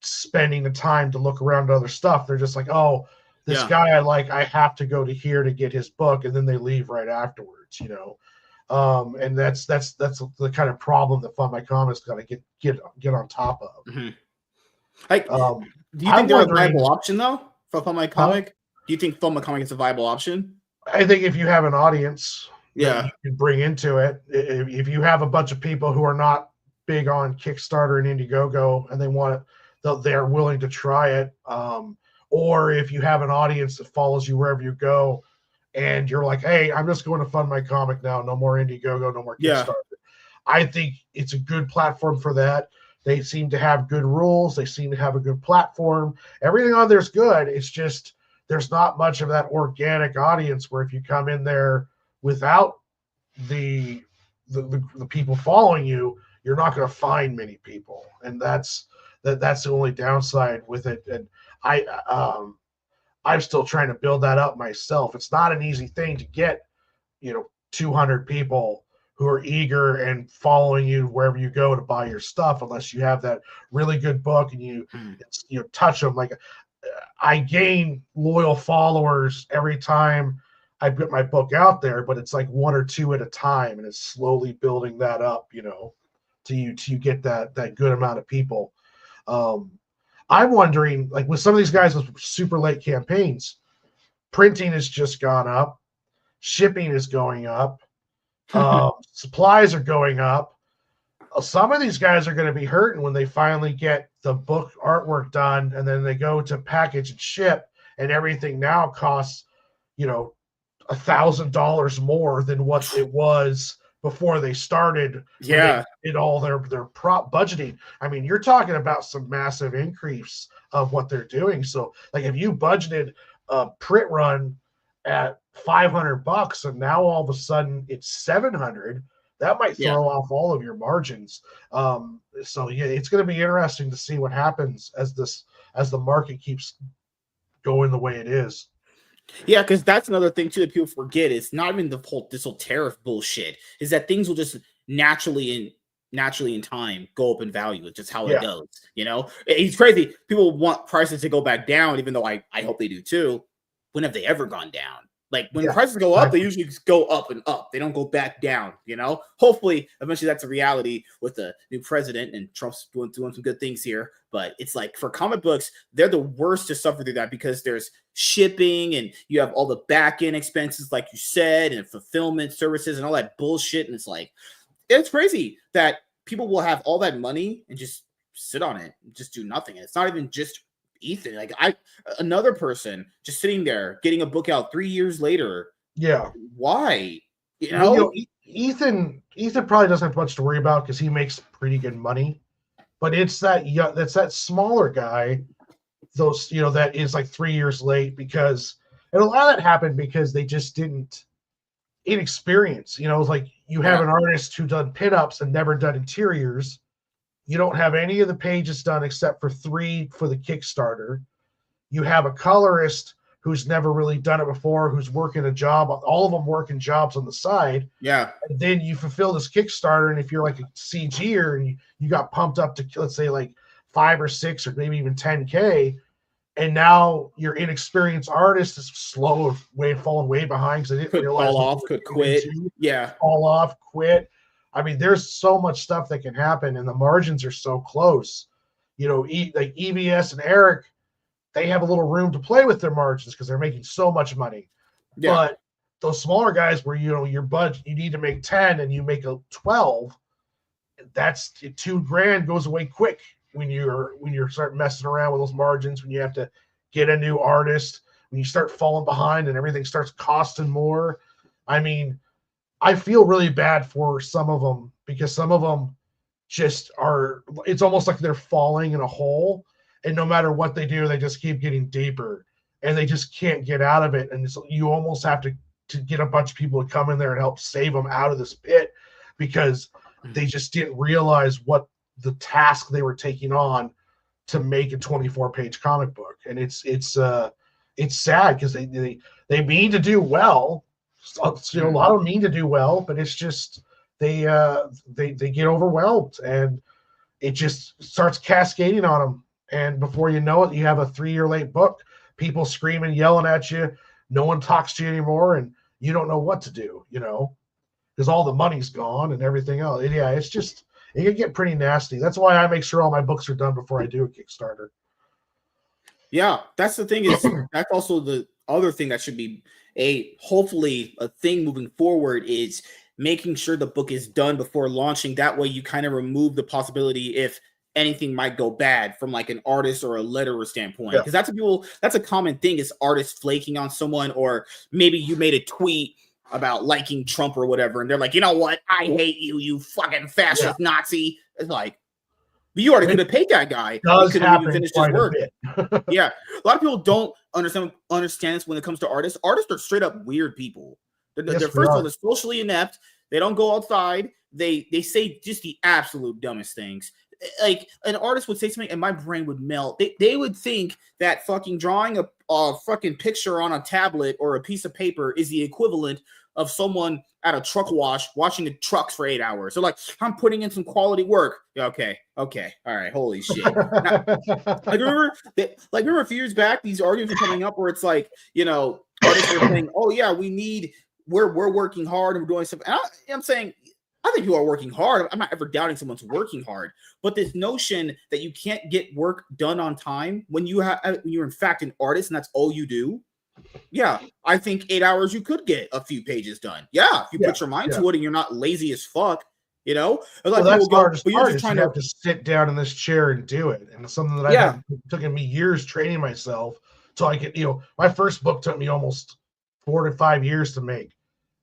spending the time to look around at other stuff. They're just like, oh, this guy I like, I have to go to here to get his book, and then they leave right afterwards, and that's the kind of problem that Fund My Comic's got to get on top of. Mm-hmm. Do you think they're a viable option though for Fund My Comic? Do you think Fund My Comic is a viable option? I think if you have an audience, that you can bring into it. If you have a bunch of people who are not big on Kickstarter and Indiegogo, and they're willing to try it, or if you have an audience that follows you wherever you go, and you're like, hey, I'm just going to Fund My Comic now. No more Indiegogo, no more Kickstarter. I think it's a good platform for that. They seem to have good rules. They seem to have a good platform. Everything on there's good. It's just there's not much of that organic audience where if you come in there without the people following you, you're not going to find many people. And that's the only downside with it. And I'm still trying to build that up myself. It's not an easy thing to get, 200 people who are eager and following you wherever you go to buy your stuff, unless you have that really good book and you touch them. Like, I gain loyal followers every time I put my book out there, but it's like 1 or 2 at a time, and it's slowly building that up, till you get that good amount of people. I'm wondering, like with some of these guys with super late campaigns, printing has just gone up, shipping is going up, supplies are going up. Some of these guys are going to be hurting when they finally get the book artwork done, and then they go to package and ship, and everything now costs, $1,000 more than what it was before they started. They did all their prop budgeting. I mean, you're talking about some massive increase of what they're doing. So, like, if you budgeted a print run at $500 and now all of a sudden it's $700, that might throw off all of your margins. So it's going to be interesting to see what happens as the market keeps going the way it is. Yeah, because that's another thing too that people forget. It's not even this whole tariff bullshit. Is that things will just naturally in time go up in value. It's just how it goes. You know, it's crazy. People want prices to go back down, even though I hope they do too. When have they ever gone down? Like when prices go up, they usually just go up and up. They don't go back down, you know? Hopefully, eventually that's a reality with the new president and Trump's doing some good things here. But it's like for comic books, they're the worst to suffer through that because there's shipping and you have all the back end expenses, like you said, and fulfillment services and all that bullshit. And it's like, it's crazy that people will have all that money and just sit on it and just do nothing. And it's not even just Ethan, like another person just sitting there getting a book out 3 years later. Yeah. Why? You know, well, Ethan probably doesn't have much to worry about because he makes pretty good money. But it's that smaller guy, those, that is like 3 years late because, and a lot of that happened because they just didn't inexperience. It's like you have an artist who done pinups and never done interiors. You don't have any of the pages done except for 3 for the Kickstarter. You have a colorist who's never really done it before, who's working a job. All of them working jobs on the side. Yeah. And then you fulfill this Kickstarter, and if you're like a CGer and you got pumped up to, let's say, like 5 or 6 or maybe even 10K, and now your inexperienced artist is slow, falling way behind because they didn't realize. Fall off, could quit. Fall off, quit. I mean, there's so much stuff that can happen, and the margins are so close. Like EBS and Eric, they have a little room to play with their margins because they're making so much money. Yeah. But those smaller guys where, your budget, you need to make 10 and you make a 12, that's $2,000 goes away quick when you're start messing around with those margins, when you have to get a new artist, when you start falling behind and everything starts costing more. I mean, I feel really bad for some of them because some of them just are, it's almost like they're falling in a hole, and no matter what they do, they just keep getting deeper and they just can't get out of it. And you almost have to get a bunch of people to come in there and help save them out of this pit because they just didn't realize what the task they were taking on to make a 24-page comic book. And it's sad because they mean to do well. A lot of them mean to do well, but it's just they get overwhelmed and it just starts cascading on them. And before you know it, you have a 3-year late book, people screaming, yelling at you. No one talks to you anymore, and you don't know what to do, because all the money's gone and everything else. And yeah, it's just, it can get pretty nasty. That's why I make sure all my books are done before I do a Kickstarter. Yeah, that's the thing is, that's also the other thing that should be hopefully a thing moving forward is making sure the book is done before launching. That way you kind of remove the possibility if anything might go bad from like an artist or a letterer standpoint. Because that's a common thing is artists flaking on someone, or maybe you made a tweet about liking Trump or whatever, and they're like, you know what? I hate you, you fucking fascist Nazi. It's like, you already could have paid that guy. He could have even finished his work. Yeah. A lot of people don't understand this when it comes to artists. Artists are straight up weird people. They're first of all, they're socially inept. They don't go outside. They say just the absolute dumbest things. Like an artist would say something and my brain would melt. They would think that fucking drawing a fucking picture on a tablet or a piece of paper is the equivalent of someone at a truck wash watching the trucks for 8 hours. So like, I'm putting in some quality work. Okay, all right, holy shit. Now, remember a few years back, these arguments were coming up where it's like, artists were saying, oh yeah, we're working hard and we're doing something. And I'm saying, I think people are working hard. I'm not ever doubting someone's working hard, but this notion that you can't get work done on time when you're in fact an artist and that's all you do. Yeah, I think 8 hours you could get a few pages done. Yeah, if you put your mind to it and you're not lazy as fuck, Well, that's hardest part is you have to sit down in this chair and do it, and it's something that I took me years training myself. So I could, my first book took me almost 4 to 5 years to make.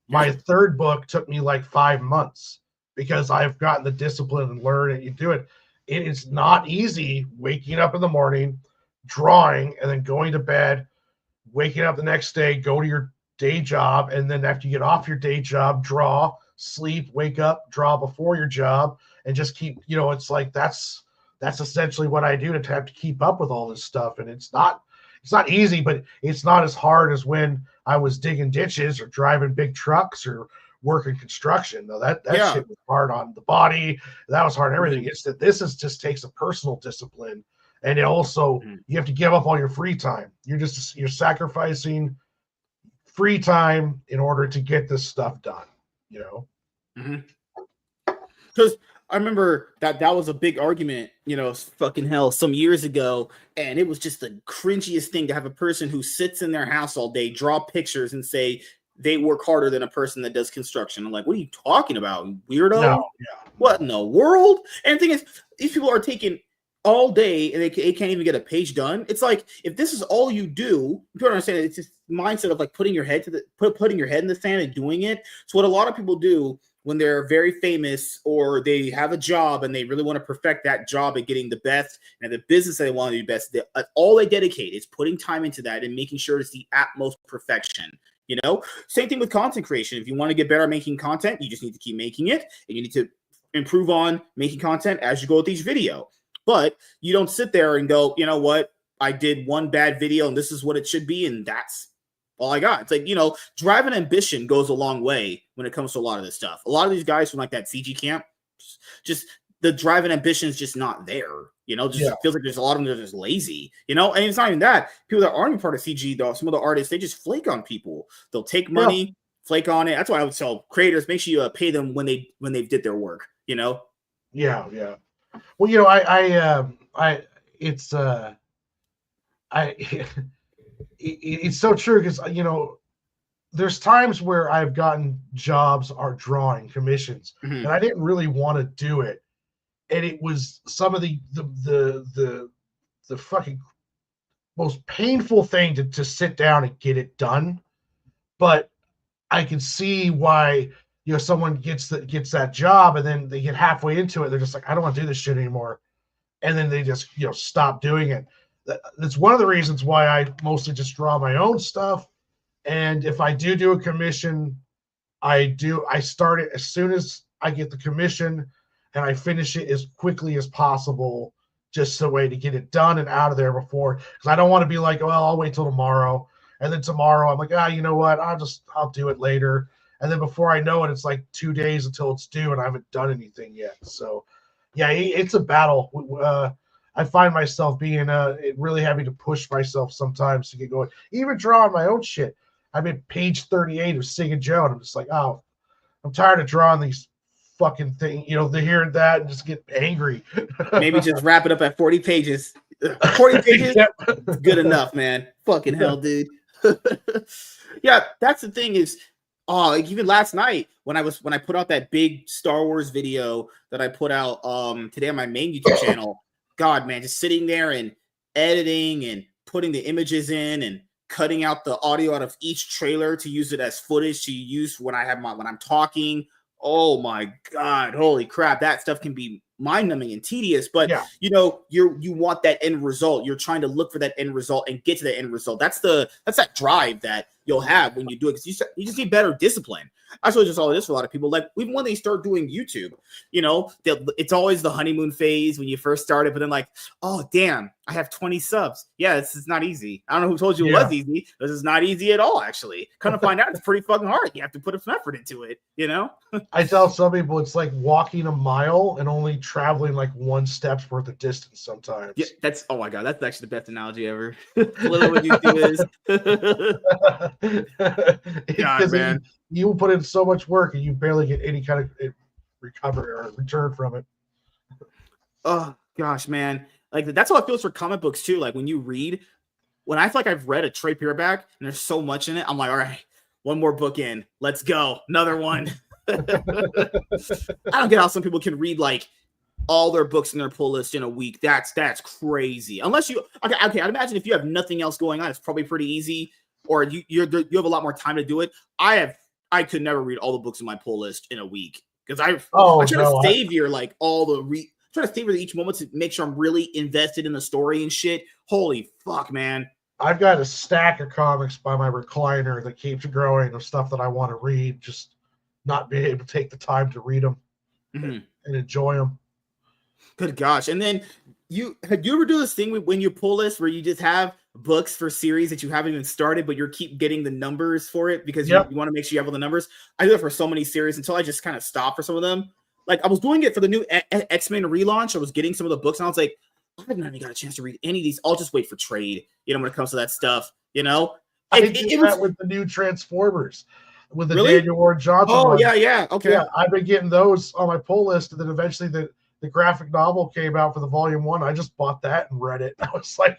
My third book took me like 5 months because I've gotten the discipline and learn and you do it. It is not easy waking up in the morning, drawing, and then going to bed, waking up the next day, go to your day job, and then after you get off your day job, draw, sleep, wake up, draw before your job, and just keep, it's like that's essentially what I do to have to keep up with all this stuff. And it's not It's not easy, but it's not as hard as when I was digging ditches or driving big trucks or working construction. Though that shit was hard on the body. That was hard on everything. It's that this is just takes a personal discipline, and it also you have to give up all your free time. You're sacrificing free time in order to get this stuff done. You know. Because I remember that was a big argument, fucking hell, some years ago, and it was just the cringiest thing to have a person who sits in their house all day, draw pictures, and say they work harder than a person that does construction. I'm like, what are you talking about, weirdo? No, what in the world? And the thing is, these people are taking all day and they can't even get a page done. It's like, if this is all you do, you don't understand. It's this mindset of like putting your head putting your head in the sand and doing it. So what a lot of people do when they're very famous or they have a job and they really want to perfect that job and getting the best and the business that they want to do best, all they dedicate is putting time into that and making sure it's the utmost perfection. Same thing with content creation. If you want to get better at making content, you just need to keep making it, and you need to improve on making content as you go with each video. But you don't sit there and go, you know what, I did one bad video and this is what it should be, and that's all I got. It's like, drive and ambition goes a long way when it comes to a lot of this stuff. A lot of these guys from like that CG camp, just the drive and ambition is just not there. Feels like there's a lot of them that are just lazy, and it's not even that. People that aren't even part of CG, though, some of the artists, they just flake on people. They'll take money, flake on it. That's why I would tell creators, make sure you pay them when they did their work, Yeah. Well, it's so true because there's times where I've gotten jobs or drawing commissions and I didn't really want to do it, and it was some of the fucking most painful thing to sit down and get it done. But I can see why someone gets that job and then they get halfway into it, they're just like, I don't want to do this shit anymore, and then they just stop doing it. That's one of the reasons why I mostly just draw my own stuff. And if I do a commission, I start it as soon as I get the commission, and I finish it as quickly as possible, just a way to get it done and out of there before, because I don't want to be like, well, I'll wait till tomorrow, and then tomorrow I'm like, you know what, I'll do it later, and then before I know it, it's like 2 days until it's due and I haven't done anything yet. So yeah, it's a battle. I find myself being really having to push myself sometimes to get going. Even drawing my own shit. I'm at page 38 of Sing and Joe, and I'm just like, I'm tired of drawing these fucking things, the here and that, and just get angry. Maybe just wrap it up at 40 pages. 40 pages, good enough, man. Fucking hell, dude. Yeah, that's the thing is, even last night when I put out that big Star Wars video that I put out today on my main YouTube channel. God, man, just sitting there and editing and putting the images in and cutting out the audio out of each trailer to use it as footage to use when I'm talking. Oh my God, holy crap. That stuff can be mind-numbing and tedious, but you want that end result. You're trying to look for that end result and get to the end result. That's that drive that you'll have when you do it, because you just need better discipline. That's really just all it is for a lot of people. Like, even when they start doing YouTube, it's always the honeymoon phase when you first started, but then like, oh damn, I have 20 subs. Yeah, this is not easy. I don't know who told you it was easy. This is not easy at all, actually. Kind of find out it's pretty fucking hard. You have to put some effort into it, I tell some people it's like walking a mile and only traveling like 1 step's worth of distance sometimes. Yeah, oh my God, that's actually the best analogy ever. Literally what YouTube is. God, man. You put in so much work and you barely get any kind of recovery or return from it. Oh gosh, man. Like, that's how it feels for comic books too. Like, when you read, when I feel like I've read a trade paperback and there's so much in it, I'm like, all right, one more book in, let's go, another one. I don't get how some people can read like all their books in their pull list in a week. That's crazy. Unless you okay, I'd imagine if you have nothing else going on, it's probably pretty easy, or you have a lot more time to do it. I could never read all the books in my pull list in a week, because I try to savor like all the try to savor each moment to make sure I'm really invested in the story and shit. Holy fuck, man. I've got a stack of comics by my recliner that keeps growing of stuff that I want to read, just not being able to take the time to read them and enjoy them. Good gosh. And then you ever do this thing when you pull list where you just have books for series that you haven't even started, but you keep getting the numbers for it because Yep. you want to make sure you have all the numbers. I do that for so many series until I just kind of stop for some of them. Like I was doing it for the new X-Men relaunch. I was getting some of the books and I was like, I haven't even got a chance to read any of these. I'll just wait for trade, when it comes to that stuff, I did it that was with the new Transformers, with the really? Daniel Warren Johnson Oh, one. yeah. Okay. Yeah, I've been getting those on my pull list, and then eventually the graphic novel came out for the volume 1. I just bought that and read it. I was like,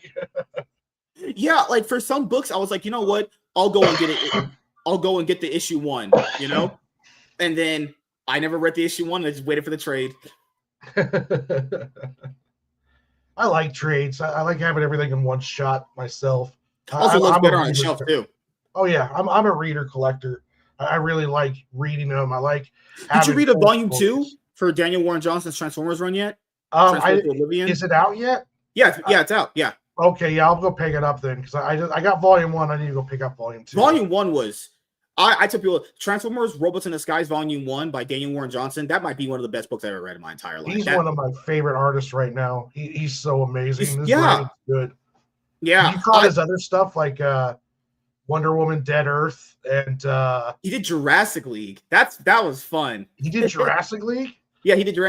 yeah, like for some books, I was like, you know what? I'll go and get it. I'll go and get the issue 1, and then I never read the issue 1. I just waited for the trade. I like trades. I like having everything in one shot myself. Also looks better on a shelf too. Oh yeah, I'm a reader collector. I really like reading them. I like. Did you read a volume 2 for Daniel Warren Johnson's Transformers run yet? Is it out yet? Yeah, it's out. Yeah. Okay, yeah, I'll go pick it up then because I got volume 1. I need to go pick up volume 2. Volume 1 was I tell people Transformers Robots in Disguise Volume 1 by Daniel Warren Johnson. That might be one of the best books I've ever read in my entire life. He's one of my favorite artists right now. He's so amazing. This yeah. Good. Yeah. You caught his other stuff like Wonder Woman, Dead Earth, and he did Jurassic League. That was fun. He did Jurassic League? Yeah, he did.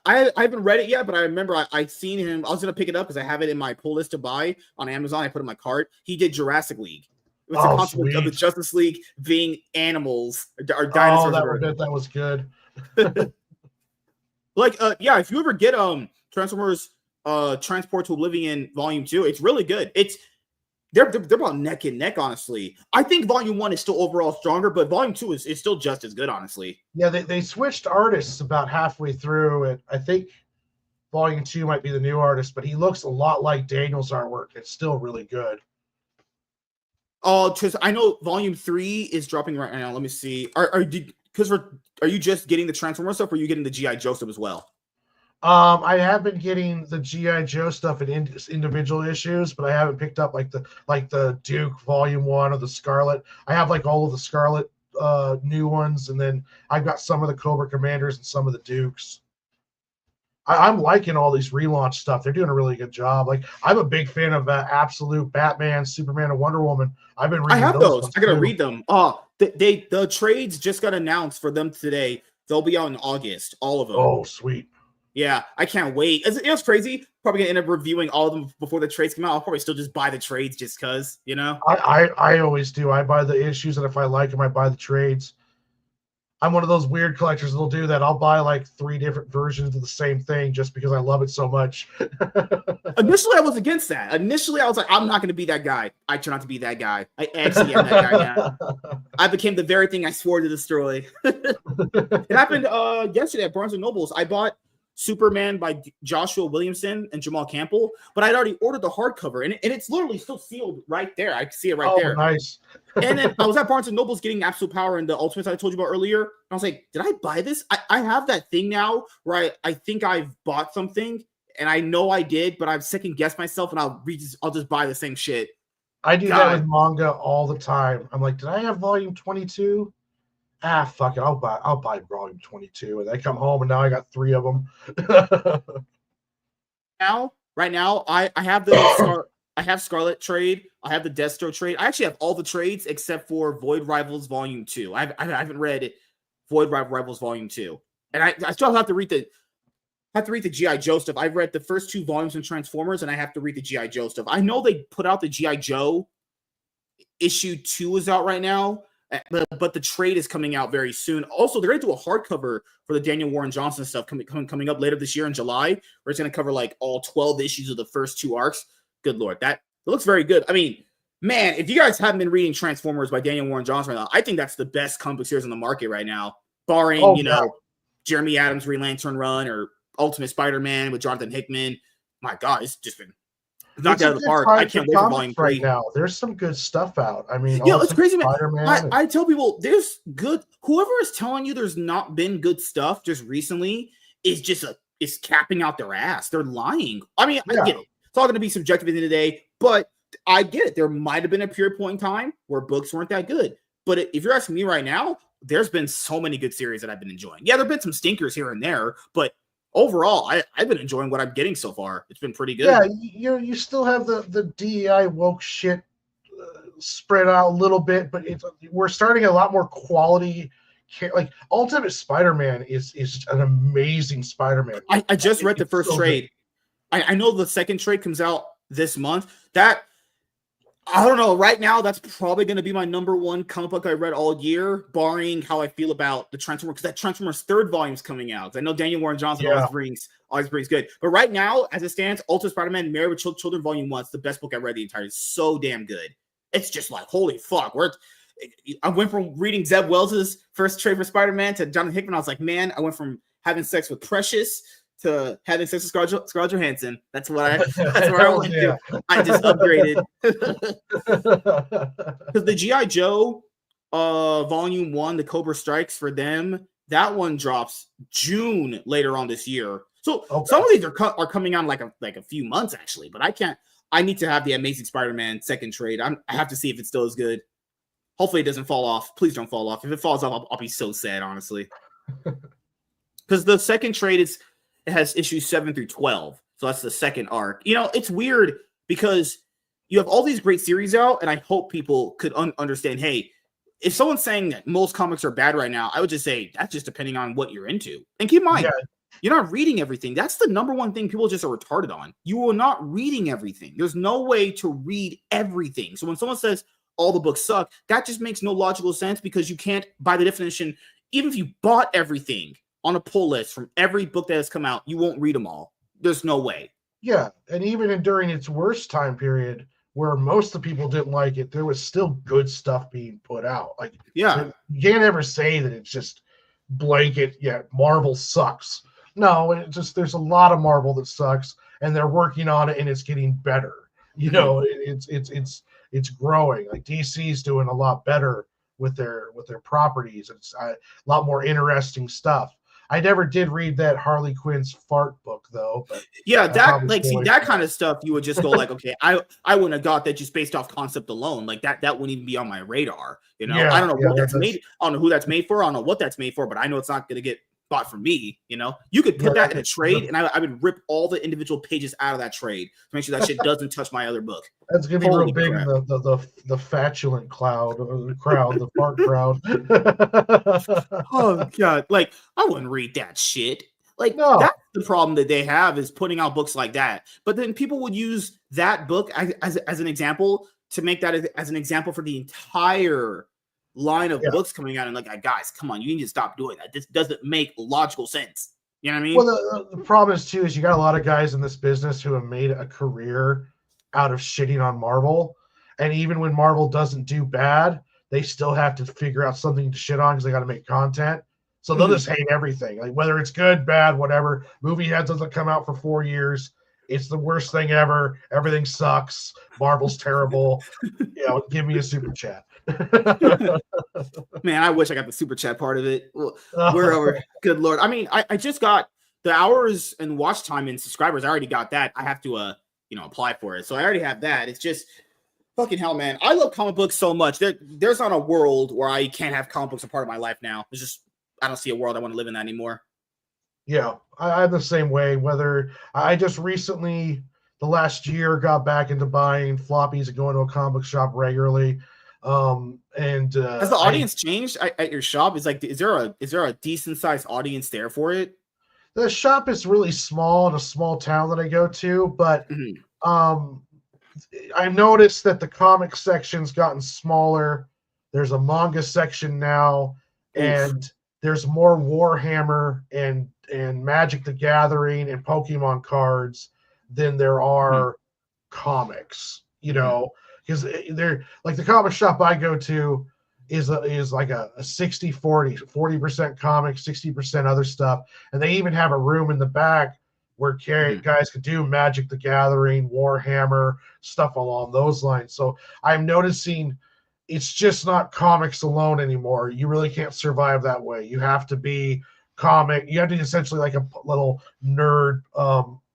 I haven't read it yet, but I remember I seen him. I was gonna pick it up because I have it in my pull list to buy on Amazon. I put it in my cart. He did Jurassic League. It was the concept of the Justice League being animals or dinosaurs. That was good. If you ever get Transformers Transport to Oblivion Volume 2, it's really good. They're about neck and neck, honestly. I think Volume 1 is still overall stronger, but Volume 2 is still just as good, honestly. Yeah, they switched artists about halfway through it. I think Volume 2 might be the new artist, but he looks a lot like Daniel's artwork. It's still really good. Oh, because I know Volume 3 is dropping right now. Let me see. Are you just getting the Transformers stuff, or are you getting the G.I. Joe stuff as well? I have been getting the G.I. Joe stuff in individual issues, but I haven't picked up like the Duke Volume 1 or the Scarlet. I have like all of the Scarlet new ones, and then I've got some of the Cobra Commanders and some of the Dukes. I'm liking all these relaunch stuff. They're doing a really good job. Like I'm a big fan of Absolute Batman, Superman, and Wonder Woman. I've been reading. I have those. I gotta read them. Oh, the trades just got announced for them today. They'll be out in August. All of them. Oh, sweet. Yeah, I can't wait. It's crazy. Probably gonna end up reviewing all of them before the trades come out. I'll probably still just buy the trades just because, I always do. I buy the issues, and if I like them, I buy the trades. I'm one of those weird collectors that'll do that. I'll buy like 3 different versions of the same thing just because I love it so much. Initially, I was against that. Initially, I was like, I'm not going to be that guy. I turn out to be that guy. I actually am that guy now. I became the very thing I swore to destroy. It happened yesterday at Barnes & Noble's. I bought Superman by Joshua Williamson and Jamal Campbell, but I'd already ordered the hardcover, and it's literally still sealed right there. I can see it right there. Nice. And then I was at Barnes & Noble's getting Absolute Power and the Ultimates I told you about earlier. And I was like, did I buy this? I have that thing now where I think I've bought something, and I know I did, but I've second-guessed myself, and I'll just buy the same shit. I do that with manga all the time. I'm like, did I have volume 22? Fuck it, I'll buy volume 22, and I come home and now I got 3 of them. Right now, I have the I have Scarlet trade, I have the Destro trade. I actually have all the trades except for Void Rivals Volume 2. I haven't read Void Rivals Volume 2, and I still have to read the G.I. Joe stuff. I've read the first 2 volumes in Transformers, and I have to read the G.I. Joe stuff. I know they put out the G.I. Joe issue 2 is out right now. But the trade is coming out very soon. Also, they're going to do a hardcover for the Daniel Warren Johnson stuff coming up later this year in July, where it's going to cover like all 12 issues of the first 2 arcs. Good Lord, that looks very good. I mean, man, if you guys haven't been reading Transformers by Daniel Warren Johnson right now, I think that's the best comic book series on the market right now, barring, Jeremy Adams' Green Lantern run or Ultimate Spider-Man with Jonathan Hickman. My God, it's just been knocked out of the park. I can't wait for Volume 3 right now. There's some good stuff out. I mean, it's crazy, man. I tell people there's good. Whoever is telling you there's not been good stuff just recently is capping out their ass. They're lying. I mean, I get it. It's all going to be subjective at the end of the day, but I get it. There might have been a period point in time where books weren't that good. But if you're asking me right now, there's been so many good series that I've been enjoying. Yeah, there've been some stinkers here and there, but overall, I've been enjoying what I'm getting so far. It's been pretty good. Yeah, you still have the DEI woke shit spread out a little bit, but we're starting a lot more quality. Like Ultimate Spider-Man is an amazing Spider-Man. I just read the first trade. I know the second trade comes out this month. That I don't know. Right now, that's probably going to be my number one comic book I read all year, barring how I feel about the Transformers, because that Transformers third volume is coming out. I know Daniel Warren Johnson always brings good. But right now, as it stands, Ultimate Spider-Man Married with Children Volume 1 is the best book I read the entire. It's so damn good. It's just like, holy fuck. I went from reading Zeb Wells' first trade for Spider-Man to Jonathan Hickman. I was like, man, I went from having sex with Precious to having sex with Scarlett Johansson. That's where I went to. I just upgraded. Because the G.I. Joe Volume 1, the Cobra Strikes for them, that one drops June later on this year. So some of these are coming on like a few months, actually. But I need to have the Amazing Spider-Man second trade. I have to see if it's still as good. Hopefully it doesn't fall off. Please don't fall off. If it falls off, I'll be so sad, honestly. Because the second trade it has issues 7 through 12. So that's the second arc. It's weird because you have all these great series out, and I hope people could understand, hey, if someone's saying that most comics are bad right now, I would just say that's just depending on what you're into. And keep in mind, you're not reading everything. That's the number one thing people just are retarded on. You are not reading everything. There's no way to read everything. So when someone says all the books suck, that just makes no logical sense, because you can't, by the definition, even if you bought everything on a pull list from every book that has come out, you won't read them all. There's no way. Yeah, and even during its worst time period, where most of the people didn't like it, there was still good stuff being put out. Like, you can't ever say that it's just blanket, Marvel sucks. No, it's just, there's a lot of Marvel that sucks, and they're working on it, and it's getting better. It's growing. Like, DC's doing a lot better with their properties. It's a lot more interesting stuff. I never did read that Harley Quinn's fart book, though. But that kind of stuff, you would just go like, okay, I wouldn't have got that just based off concept alone. Like that wouldn't even be on my radar. I don't know what that's made. I don't know who that's made for. I don't know what that's made for, but I know it's not going to get bought from me. You could put that in a trade, and I would rip all the individual pages out of that trade to make sure that shit doesn't touch my other book. That's gonna be real big in the fatulent crowd, the fart crowd. Oh god, like I wouldn't read that shit. Like, no. That's the problem that they have, is putting out books like that. But then people would use that book as an example to make that as an example for the entire line of books coming out, and like, guys, come on, you need to stop doing that. This doesn't make logical sense. You know what I mean? Well, the problem is too, is you got a lot of guys in this business who have made a career out of shitting on Marvel, and even when Marvel doesn't do bad, they still have to figure out something to shit on because they got to make content. So they'll just hate everything, like whether it's good, bad, whatever. Movie Heads doesn't come out for 4 years. It's the worst thing ever. Everything sucks. Marvel's terrible. Give me a super chat. Man, I wish I got the super chat part of it. We're over. Good Lord. I mean, I just got the hours and watch time and subscribers. I already got that. I have to, apply for it. So I already have that. It's just fucking hell, man. I love comic books so much. There's not a world where I can't have comic books a part of my life now. It's just, I don't see a world I want to live in that anymore. Yeah, I'm the same way. Whether I just recently, the last year, got back into buying floppies and going to a comic shop regularly. And has the audience changed at your shop? Is there a decent sized audience there for it? The shop is really small in a small town that I go to, but I've noticed that the comic section's gotten smaller. There's a manga section now, and there's more Warhammer and Magic the Gathering and Pokemon cards than there are comics, because they're like, the comic shop I go to is like a 60-40 comics, 60% other stuff. And they even have a room in the back where guys could do Magic the Gathering, Warhammer, stuff along those lines. So I'm noticing it's just not comics alone anymore. You really can't survive that way. You have to be comic. You have to be essentially like a little nerd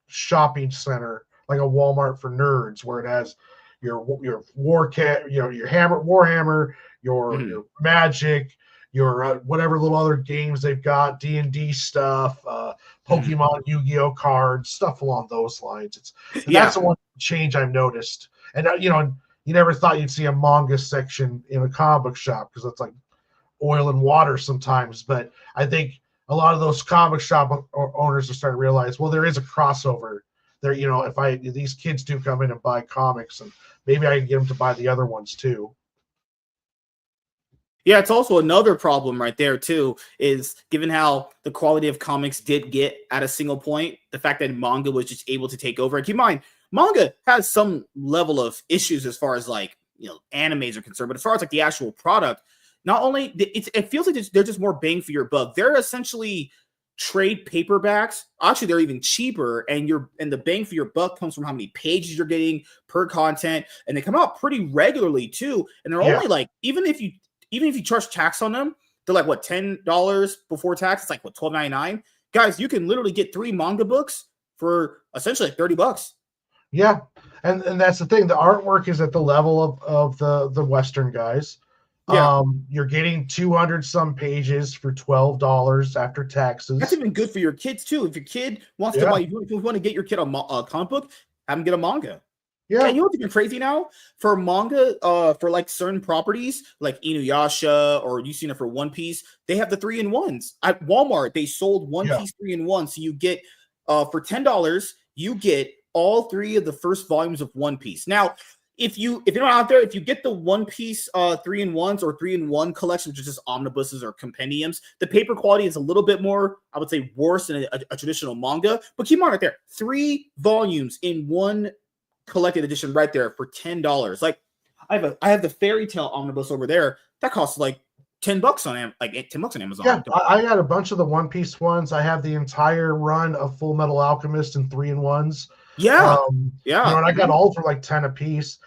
shopping center, like a Walmart for nerds, where it has your Warhammer, your Magic, your whatever little other games they've got, D&D stuff, Pokemon, Yu-Gi-Oh cards, stuff along those lines. That's the one change I've noticed. And you never thought you'd see a manga section in a comic book shop because it's like oil and water sometimes. But I think a lot of those comic shop owners are starting to realize, well, there is a crossover there. If these kids do come in and buy comics, and maybe I can get them to buy the other ones too. Yeah, it's also another problem right there too, is given how the quality of comics did get at a single point, the fact that manga was just able to take over. And keep in mind, manga has some level of issues as far as like, animes are concerned, but as far as like the actual product, not only it feels like they're just more bang for your buck. They're essentially trade paperbacks. Actually, they're even cheaper, and the bang for your buck comes from how many pages you're getting per content, and they come out pretty regularly too. And they're only like, even if you charge tax on them, they're like, what, $10 before tax? It's like, what, $12.99? Guys, you can literally get 3 manga books for essentially like $30. Yeah, and that's the thing. The artwork is at the level of the Western guys. Yeah. You're getting 200 some pages for $12 after taxes. That's even good for your kids too. If your kid wants to buy, if you want to get your kid a comic book, have them get a manga. Yeah, you know what's even crazy now? For manga, for like certain properties like Inuyasha, or you've seen it for One Piece, they have the 3-in-1s. At Walmart, they sold One Piece 3-in-1. So you get for $10, you get all 3 of the first volumes of One Piece. Now, if you're not out there, if you get the One Piece 3-in-1s or 3-in-1 collection, which is just omnibuses or compendiums, the paper quality is a little bit more, I would say, worse than a traditional manga. But keep in mind right there, 3 volumes in one collected edition right there for $10. Like I have the Fairy Tale omnibus over there that costs like $10 on $10 on Amazon. Yeah, I got a bunch of the One Piece ones. I have the entire run of Full Metal Alchemist in 3-in-1s. Yeah, and I got all for like 10 a piece.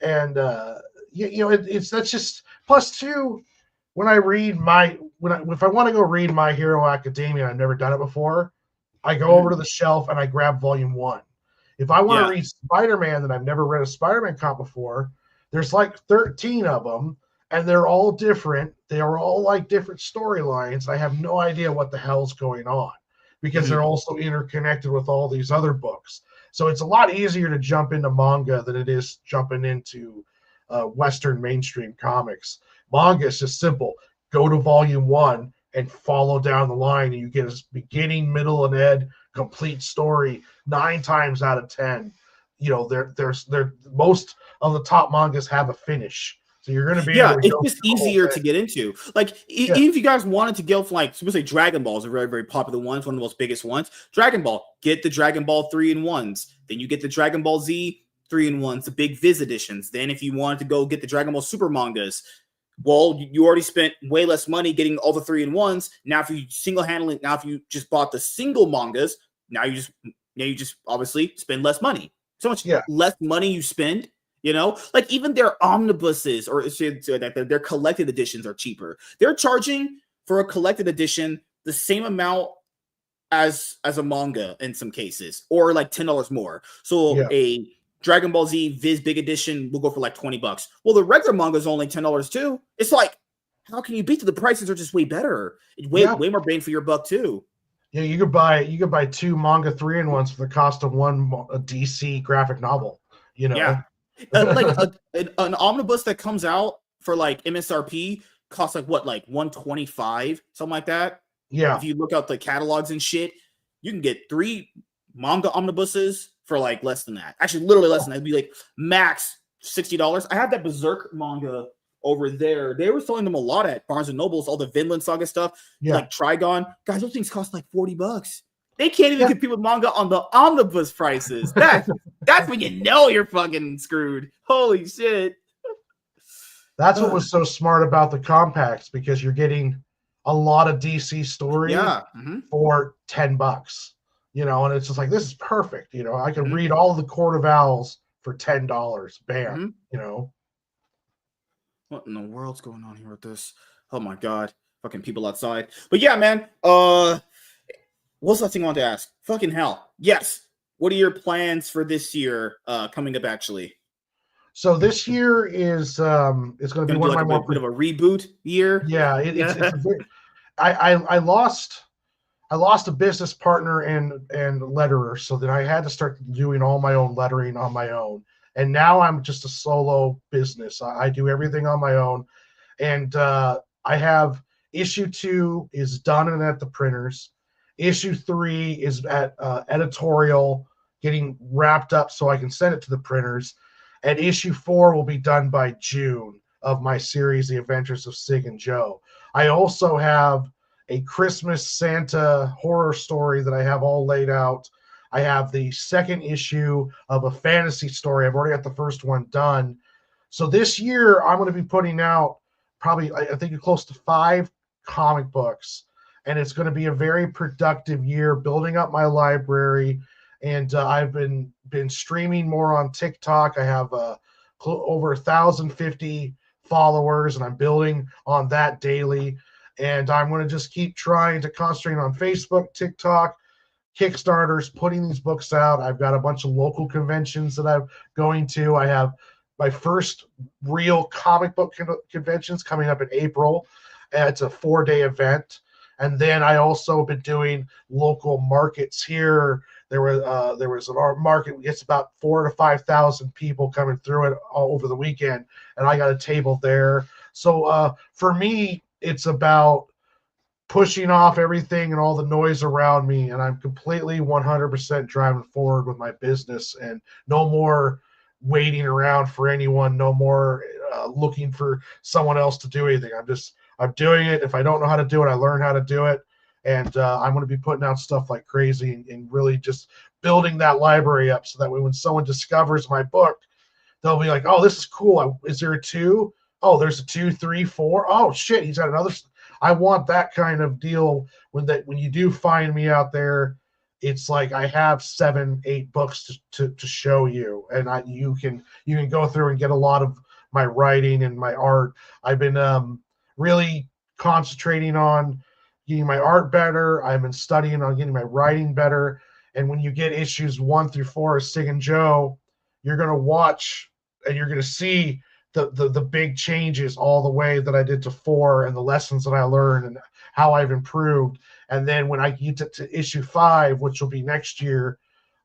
And that's just plus 2. When I read if I want to go read My Hero Academia, I've never done it before, I go over to the shelf and I grab volume 1. If I want to read Spider-Man, that I've never read a Spider-Man comic before, there's like 13 of them, and they're all different. They are all like different storylines. I have no idea what the hell's going on because they're also interconnected with all these other books. So it's a lot easier to jump into manga than it is jumping into Western mainstream comics. Manga is just simple. Go to volume 1 and follow down the line, and you get a beginning, middle, and end complete story 9 times out of 10. There's most of the top mangas have a finish. So you're going to be able to it's just easier to get into. Like, even if you guys wanted to go for like, say Dragon Ball is a very, very popular one. It's one of the most biggest ones. Dragon Ball, get the Dragon Ball 3-in-1s. Then you get the Dragon Ball Z 3-in-1s, the big Viz editions. Then if you wanted to go get the Dragon Ball Super mangas, well, you already spent way less money getting all the 3-in-1s. Now, if you just bought the single mangas, now you just obviously spend less money. So much less money you spend. Like even their omnibuses or their collected editions are cheaper. They're charging for a collected edition the same amount as a manga in some cases, or like $10 more. So a Dragon Ball Z Viz Big Edition will go for like $20. Well, the regular manga is only $10 too. It's like, how can you beat the prices are just way better? Way more bang for your buck too. Yeah, you could buy 2 manga 3-in-1s for the cost of one DC graphic novel. Yeah. Like an omnibus that comes out for like MSRP costs like what, like $125, something like that. Yeah. If you look out the catalogs and shit, you can get 3 manga omnibuses for like less than that. Actually, literally less than that. It'd be like max $60. I have that Berserk manga over there. They were selling them a lot at Barnes and Nobles, all the Vinland Saga stuff, like Trigon. Guys, those things cost like $40. They can't even compete with manga on the omnibus prices. That's when you know you're fucking screwed. Holy shit. That's what was so smart about the compacts, because you're getting a lot of DC story for $10. And it's just like, this is perfect. I can read all the Court of Owls for $10. Bam. What in the world's going on here with this? Oh my god. Fucking people outside. But yeah, man. What's that thing I wanted to ask? Fucking hell. Yes. What are your plans for this year coming up, actually? So this year is it's going to be Gonna be one of like my a more bit of a reboot year. yeah. It's a very, I lost a business partner and letterer, so then I had to start doing all my own lettering on my own. And now I'm just a solo business. I do everything on my own, and I have issue 2 is done and at the printers. Issue 3 is at editorial, getting wrapped up so I can send it to the printers. And issue 4 will be done by June of my series, The Adventures of Sig and Joe. I also have a Christmas Santa horror story that I have all laid out. I have the second issue of a fantasy story. I've already got the first one done. So this year, I'm going to be putting out probably, I think, close to 5 comic books. And it's going to be a very productive year building up my library. And I've been streaming more on TikTok. I have over 1,050 followers, and I'm building on that daily. And I'm going to just keep trying to concentrate on Facebook, TikTok, Kickstarters, putting these books out. I've got a bunch of local conventions that I'm going to. I have my first real comic book conventions coming up in April. It's a 4-day event. And then I also been doing local markets here. There was an art market. It's about 4,000 to 5,000 people coming through it all over the weekend, and I got a table there. So for me, it's about pushing off everything and all the noise around me, and I'm completely 100% driving forward with my business, and no more waiting around for anyone, no more looking for someone else to do anything. I'm doing it. If I don't know how to do it, I learn how to do it, and I'm going to be putting out stuff like crazy and really just building that library up so that way when someone discovers my book, they'll be like, oh, this is cool. Is there a 2? Oh, there's a 2, 3, 4. Oh shit, he's got another. I want that kind of deal when you do find me out there. It's like I have 7, 8 books to show you, and you can go through and get a lot of my writing and my art. I've been really concentrating on getting my art better. I've been studying on getting my writing better. And when you get issues 1 through 4 of Sig and Joe, you're gonna watch and you're gonna see the big changes all the way that I did to 4 and the lessons that I learned and how I've improved. And then when I get to issue 5, which will be next year,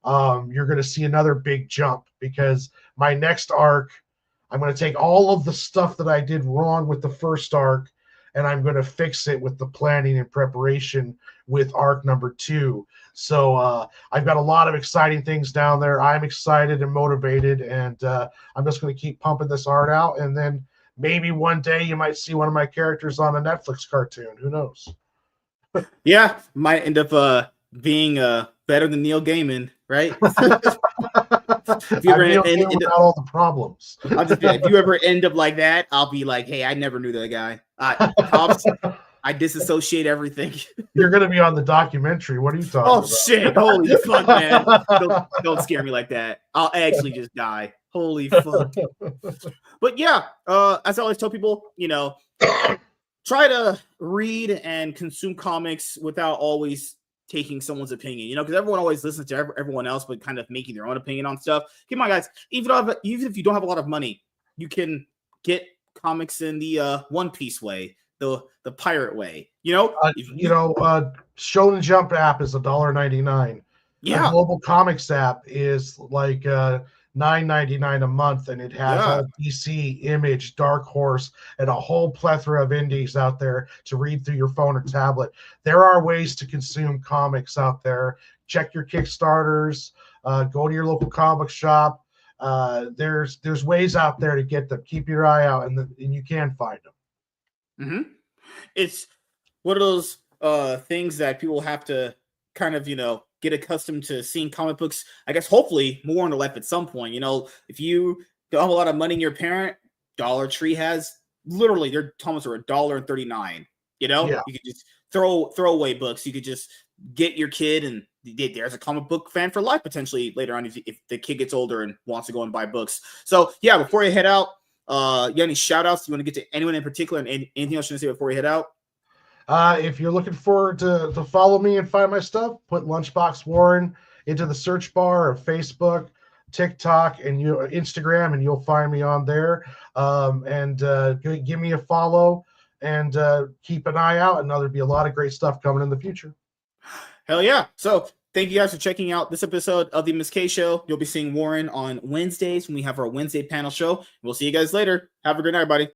you're going to see another big jump because my next arc, I'm going to take all of the stuff that I did wrong with the first arc and I'm going to fix it with the planning and preparation with arc number 2. So I've got a lot of exciting things down there. I'm excited and motivated, and I'm just going to keep pumping this art out. And then maybe one day you might see one of my characters on a Netflix cartoon. Who knows? Yeah, might end up being better than Neil Gaiman, right? If you ever end up all the problems. If you ever end up like that, I'll be like, hey, I never knew that guy. I disassociate everything. You're going to be on the documentary. What are you talking about? Oh, shit. Holy fuck, man. Don't scare me like that. I'll actually just die. Holy fuck. But yeah, as I always tell people, try to read and consume comics without always taking someone's opinion, because everyone always listens to everyone else, but kind of making their own opinion on stuff. Keep in mind, guys, even if you don't have a lot of money, you can get comics in the One Piece way, the pirate way. Shonen Jump app is $1.99. Yeah, a Global Comics app is like $9.99 a month, and it has all DC, Image, Dark Horse, and a whole plethora of indies out there to read through your phone or tablet. There are ways to consume comics out there. Check your Kickstarters. Go to your local comic shop. There's ways out there to get them. Keep your eye out, and you can find them. Mm-hmm. It's one of those things that people have to kind of, get accustomed to seeing comic books, I guess, hopefully more in the life at some point. If you don't have a lot of money in your parent, Dollar Tree has literally their comics are $1.39. Yeah. You could just throw away books. You could just get your kid, and there's a comic book fan for life potentially later on if the kid gets older and wants to go and buy books. So yeah, before you head out, you got any shout outs? You want to get to anyone in particular, and anything else you want to say before you head out? If you're looking forward to follow me and find my stuff, put Lunchbox Warren into the search bar of Facebook, TikTok and Instagram, and you'll find me on there. And give me a follow and keep an eye out. And there'll be a lot of great stuff coming in the future. Hell yeah. So thank you guys for checking out this episode of the MSK Show. You'll be seeing Warren on Wednesdays when we have our Wednesday panel show. We'll see you guys later. Have a good night, everybody.